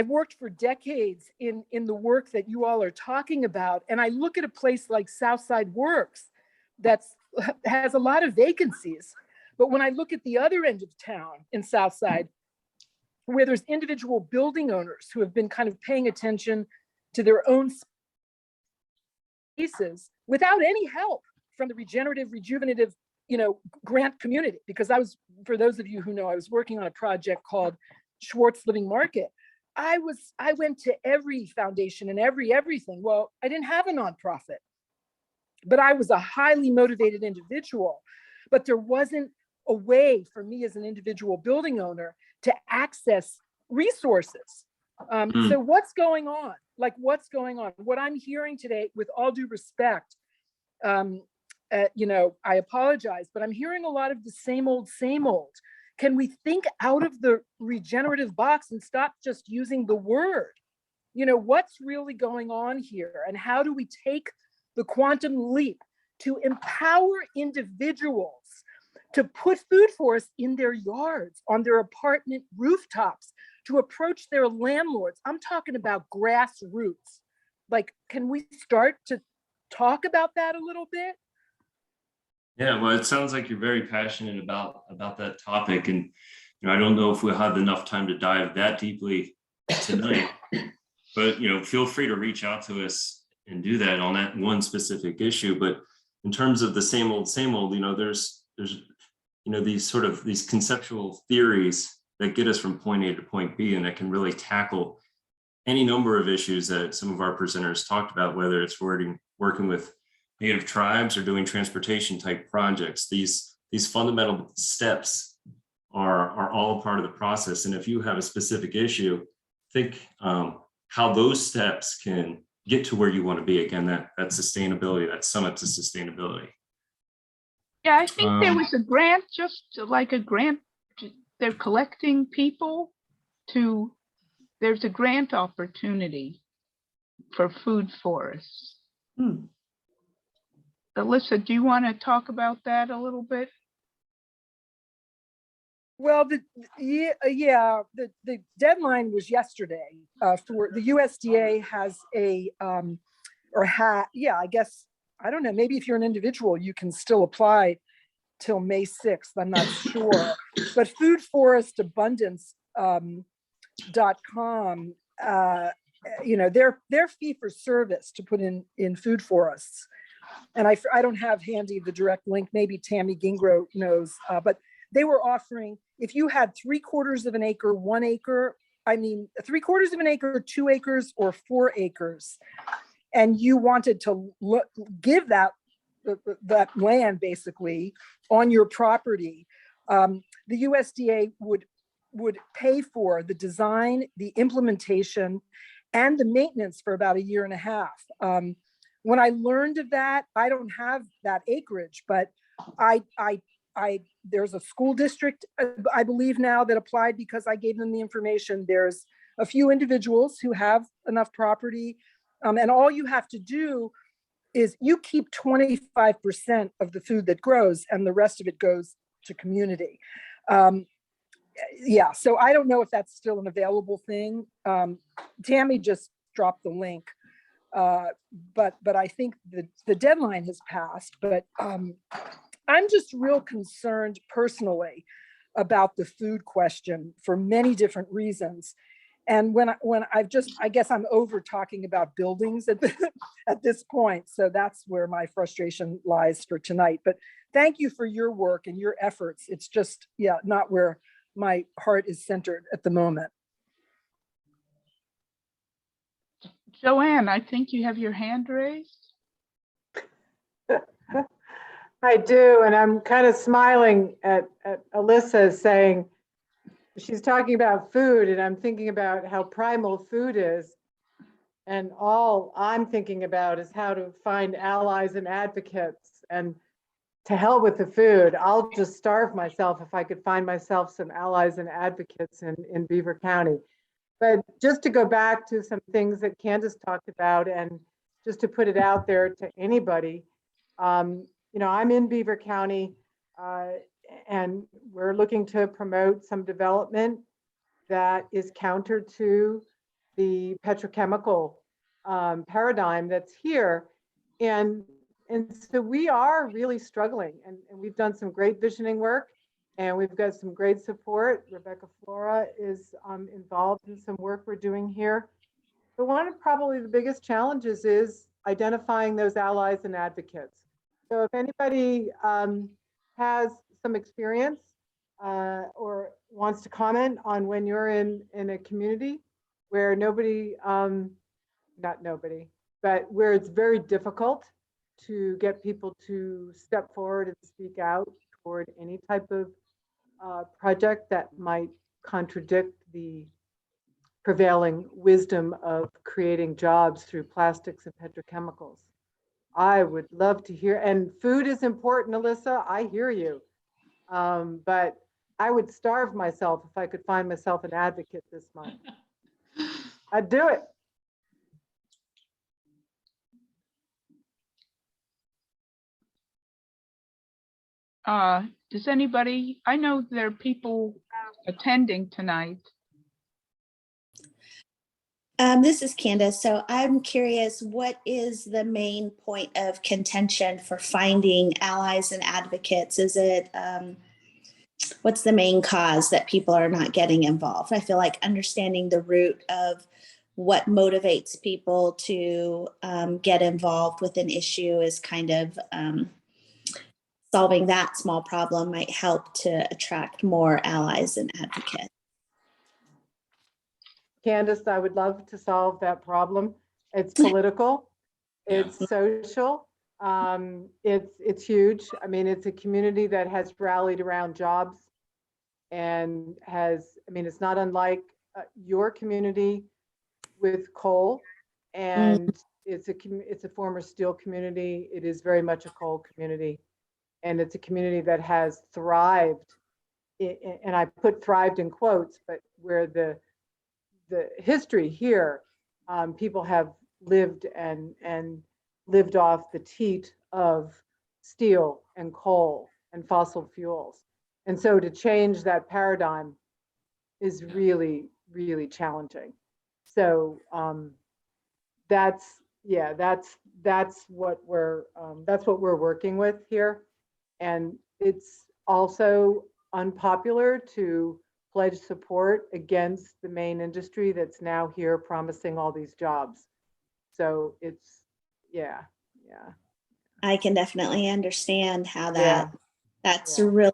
worked for decades in the work that you all are talking about, and I look at a place like Southside Works that has a lot of vacancies. But when I look at the other end of town in Southside, where there's individual building owners who have been kind of paying attention to their own spaces without any help from the rejuvenative, grant community, because for those of you who know, I was working on a project called Schwartz Living Market. I went to every foundation and everything. Well, I didn't have a nonprofit, but I was a highly motivated individual, but there wasn't a way for me as an individual building owner to access resources. So what's going on? What I'm hearing today, with all due respect, I apologize, but I'm hearing a lot of the same old. Can we think out of the regenerative box and stop just using the word? What's really going on here? And how do we take the quantum leap to empower individuals to put food forests in their yards, on their apartment rooftops, to approach their landlords? I'm talking about grassroots. Can we start to talk about that a little bit? Yeah, well, it sounds like you're very passionate about that topic, and I don't know if we'll have enough time to dive that deeply tonight. But feel free to reach out to us and do that on that one specific issue. But in terms of the same old, there's these conceptual theories that get us from point A to point B, and that can really tackle any number of issues that some of our presenters talked about, whether it's working with Native tribes or doing transportation type projects. These fundamental steps are all part of the process. And if you have a specific issue, think how those steps can get to where you want to be. Again, that sustainability, that summit to sustainability. Yeah, I think there was a grant, just like a grant. They're collecting people to, there's a grant opportunity for food forests. Alyssa, do you want to talk about that a little bit? Well, the deadline was yesterday for the USDA has a I guess, I don't know, maybe if you're an individual, you can still apply till May 6th. I'm not sure. But foodforestabundance.com, their fee for service to put in food forests. And I don't have handy the direct link. Maybe Tammy Gingro knows, but they were offering, if you had 3/4 of an acre, 1 acre, 3/4 of an acre, 2 acres, or 4 acres, and you wanted to give that land basically on your property, the USDA would pay for the design, the implementation, and the maintenance for about 1.5 years. When I learned of that, I don't have that acreage, but there's a school district, I believe now, that applied because I gave them the information. There's a few individuals who have enough property, and all you have to do is you keep 25% of the food that grows, and the rest of it goes to community. So I don't know if that's still an available thing. Tammy just dropped the link, but I think the deadline has passed. But I'm just real concerned personally about the food question for many different reasons. And when I guess I'm over talking about buildings at this point. So that's where my frustration lies for tonight. But thank you for your work and your efforts. It's just, not where my heart is centered at the moment. Joanne, I think you have your hand raised. I do, and I'm kind of smiling at Alyssa saying, she's talking about food, and I'm thinking about how primal food is. And all I'm thinking about is how to find allies and advocates. And to hell with the food, I'll just starve myself if I could find myself some allies and advocates in Beaver County. But just to go back to some things that Candance talked about, and just to put it out there to anybody, I'm in Beaver County, and we're looking to promote some development that is counter to the petrochemical paradigm that's here. And so we are really struggling, and we've done some great visioning work, and we've got some great support. Rebecca Flora is involved in some work we're doing here. But one of probably the biggest challenges is identifying those allies and advocates. So if anybody has some experience or wants to comment on when you're in a community where but where it's very difficult to get people to step forward and speak out toward any type of project that might contradict the prevailing wisdom of creating jobs through plastics and petrochemicals. I would love to hear, and food is important, Alyssa, I hear you. But I would starve myself if I could find myself an advocate this month. I'd do it. Does anybody, I know there are people attending tonight. This is Candance. So I'm curious, what is the main point of contention for finding allies and advocates? Is it, what's the main cause that people are not getting involved? I feel like understanding the root of what motivates people to get involved with an issue is kind of solving that small problem might help to attract more allies and advocates. Candance, I would love to solve that problem. It's political, it's social, it's huge. I mean, it's a community that has rallied around jobs and it's not unlike your community with coal, and it's a former steel community. It is very much a coal community, and it's a community that has thrived, and I put thrived in quotes, but where the history here, people have lived and lived off the teat of steel and coal and fossil fuels. And so to change that paradigm is really, really challenging. So that's what we're working with here. And it's also unpopular to pledge support against the main industry that's now here promising all these jobs. So it's, yeah. I can definitely understand how Yeah. that's Yeah. really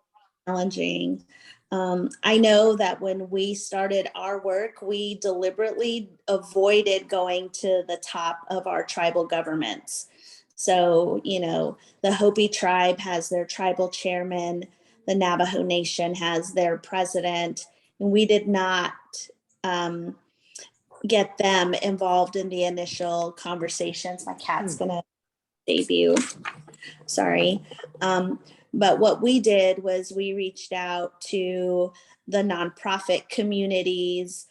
challenging. I know that when we started our work, we deliberately avoided going to the top of our tribal governments. So, the Hopi tribe has their tribal chairman, the Navajo Nation has their president, and we did not get them involved in the initial conversations. My cat's gonna debut. Sorry. But what we did was we reached out to the nonprofit communities.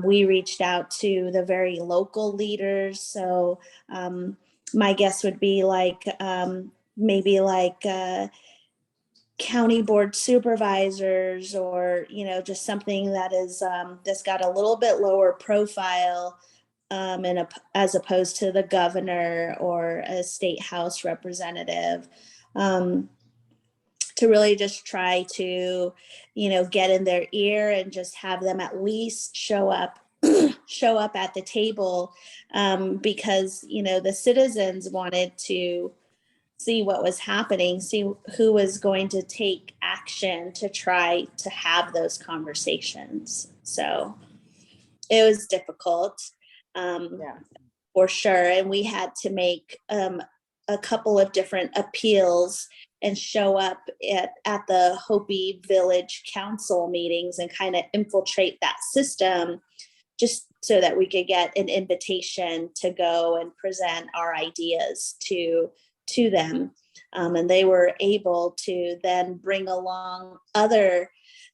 We reached out to the very local leaders. So my guess would be maybe county board supervisors, or just something that is that's got a little bit lower profile, as opposed to the governor or a state house representative, to really just try to get in their ear and just have them at least show up at the table, because the citizens wanted to see what was happening, see who was going to take action to try to have those conversations. So it was difficult, for sure. And we had to make a couple of different appeals and show up at the Hopi Village Council meetings and kind of infiltrate that system, just so that we could get an invitation to go and present our ideas to them. And they were able to then bring along the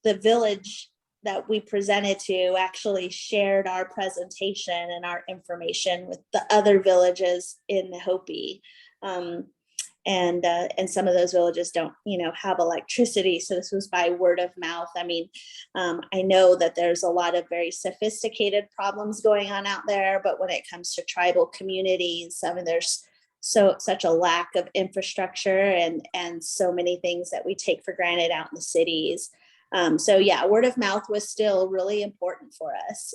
village that we presented to actually shared our presentation and our information with the other villages in the Hopi. And some of those villages don't, have electricity. So this was by word of mouth. I know that there's a lot of very sophisticated problems going on out there, but when it comes to tribal communities, there's such a lack of infrastructure and so many things that we take for granted out in the cities. So yeah, word of mouth was still really important for us.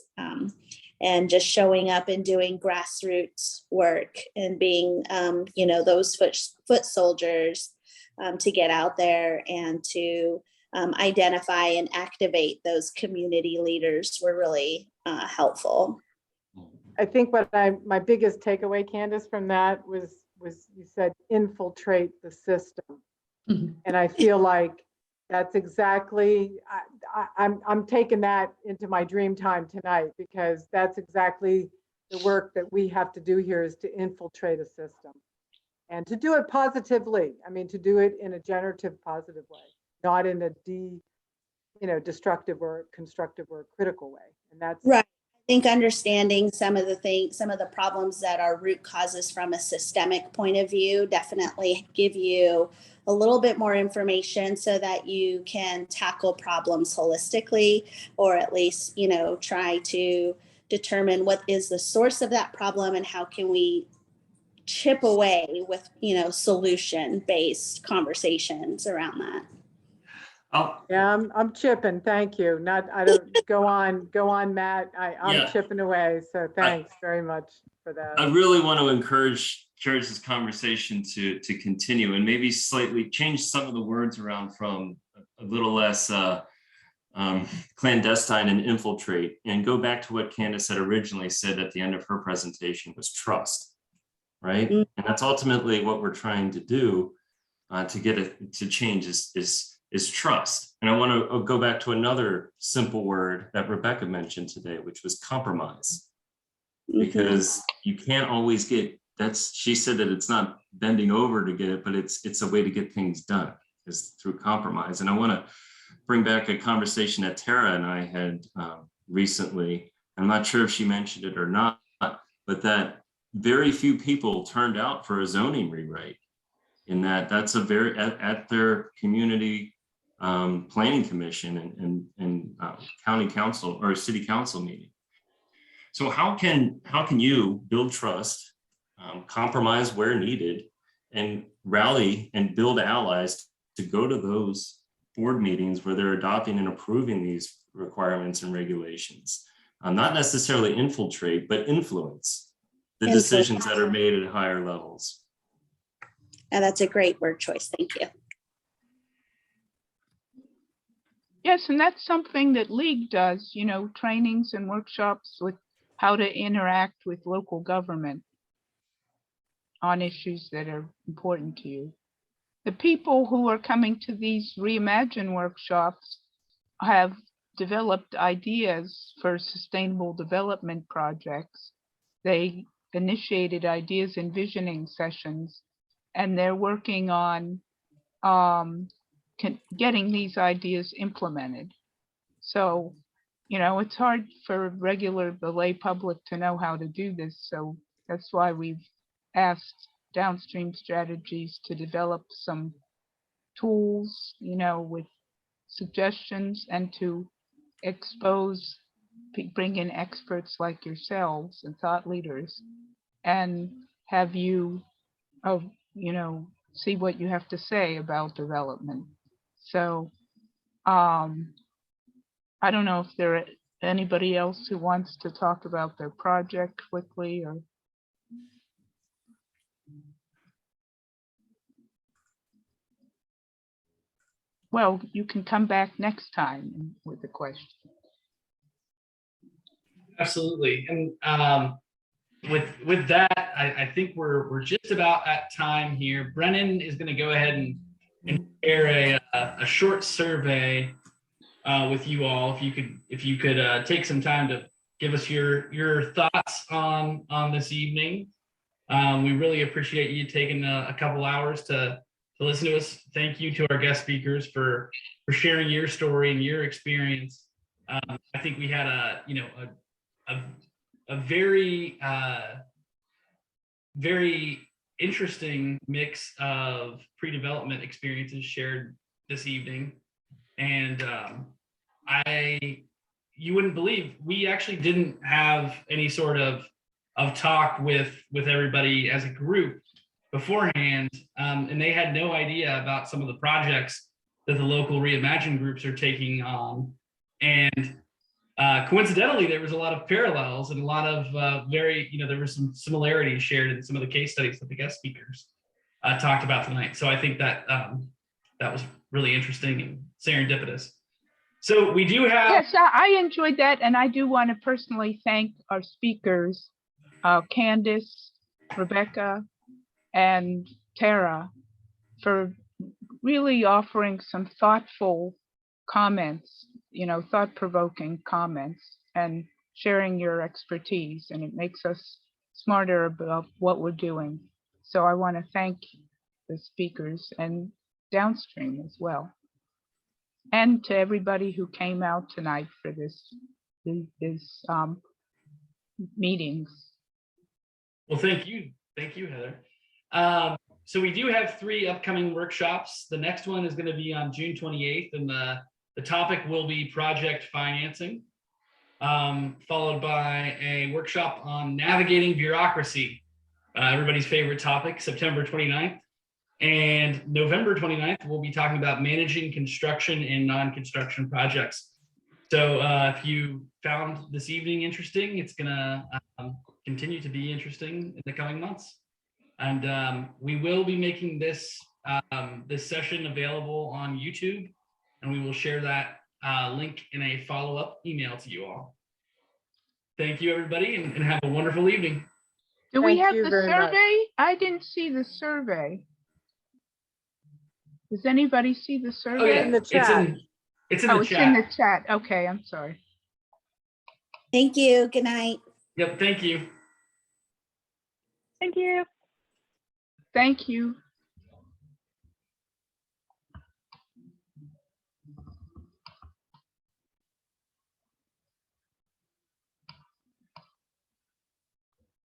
And just showing up and doing grassroots work and being, those foot soldiers, to get out there and to identify and activate those community leaders were really helpful. I think my biggest takeaway, Candace, from that was you said infiltrate the system. Mhm. And I feel like that's exactly, I'm taking that into my dream time tonight, because that's exactly the work that we have to do here, is to infiltrate a system and to do it positively. To do it in a generative, positive way, not in a destructive or constructive or critical way. And that's right. I think understanding some of the problems that are root causes from a systemic point of view definitely give you a little bit more information so that you can tackle problems holistically, or at least, try to determine what is the source of that problem and how can we chip away with, solution-based conversations around that. Yeah, I'm chipping. Thank you. I don't go on, Matt. I'm chipping away. So thanks very much for that. I really want to encourage this conversation to continue, and maybe slightly change some of the words around from a little less clandestine and infiltrate, and go back to what Candace had originally said at the end of her presentation, was trust, right? Mm-hmm. And that's ultimately what we're trying to do to get it to change, is is trust. And I want to go back to another simple word that Rebecca mentioned today, which was compromise. Because you can't always get, she said that it's not bending over to get it, but it's a way to get things done, is through compromise. And I want to bring back a conversation that Tara and I had recently. I'm not sure if she mentioned it or not, but that very few people turned out for a zoning rewrite. In that's a very, at their community planning commission and county council or city council meeting. So how can you build trust, compromise where needed, and rally and build allies to go to those board meetings where they're adopting and approving these requirements and regulations? Not necessarily infiltrate, but influence the decisions that are made at higher levels. And that's a great word choice. Thank you. Yes, and that's something that League does, trainings and workshops with how to interact with local government on issues that are important to you. The people who are coming to these Reimagine workshops have developed ideas for sustainable development projects. They initiated ideas and visioning sessions, and they're working on getting these ideas implemented. So, it's hard for the lay public to know how to do this. So that's why we've asked Downstream Strategies to develop some tools, with suggestions, and to bring in experts like yourselves and thought leaders, and have you, see what you have to say about development. So, I don't know if there anybody else who wants to talk about their project quickly, or. Well, you can come back next time with a question. Absolutely. And with that, I think we're just about at time here. Brennan is going to go ahead and share a short survey with you all. If you could take some time to give us your thoughts on this evening. We really appreciate you taking a couple hours to listen to us. Thank you to our guest speakers for sharing your story and your experience. I think we had a very very interesting mix of pre-development experiences shared this evening, and you wouldn't believe we actually didn't have any sort of talk with everybody as a group beforehand, and they had no idea about some of the projects that the local Reimagine groups are taking on. And coincidentally, there was a lot of parallels and a lot of there were some similarities shared in some of the case studies that the guest speakers talked about tonight. So I think that that was really interesting and serendipitous. So we do have. Yes, I enjoyed that. And I do want to personally thank our speakers, Candance, Rebecca, and Tara, for really offering some thoughtful comments, thought-provoking comments, and sharing your expertise. And it makes us smarter about what we're doing. So I want to thank the speakers and Downstream as well. And to everybody who came out tonight for these meetings. Well, thank you, Heather. So we do have 3 upcoming workshops. The next one is going to be on June 28th, and the topic will be project financing, followed by a workshop on navigating bureaucracy, everybody's favorite topic, September 29th. And November 29th, we'll be talking about managing construction and non-construction projects. So if you found this evening interesting, it's going to continue to be interesting in the coming months. And we will be making this session available on YouTube, and we will share that link in a follow-up email to you all. Thank you, everybody, and have a wonderful evening. Do we have the survey? I didn't see the survey. Does anybody see the Oh, survey? yeah. In the It's chat. it's in Oh, the it's in the chat. chat. Okay, I'm sorry. Thank you. Good night. Yep, thank you. Thank you. Thank you.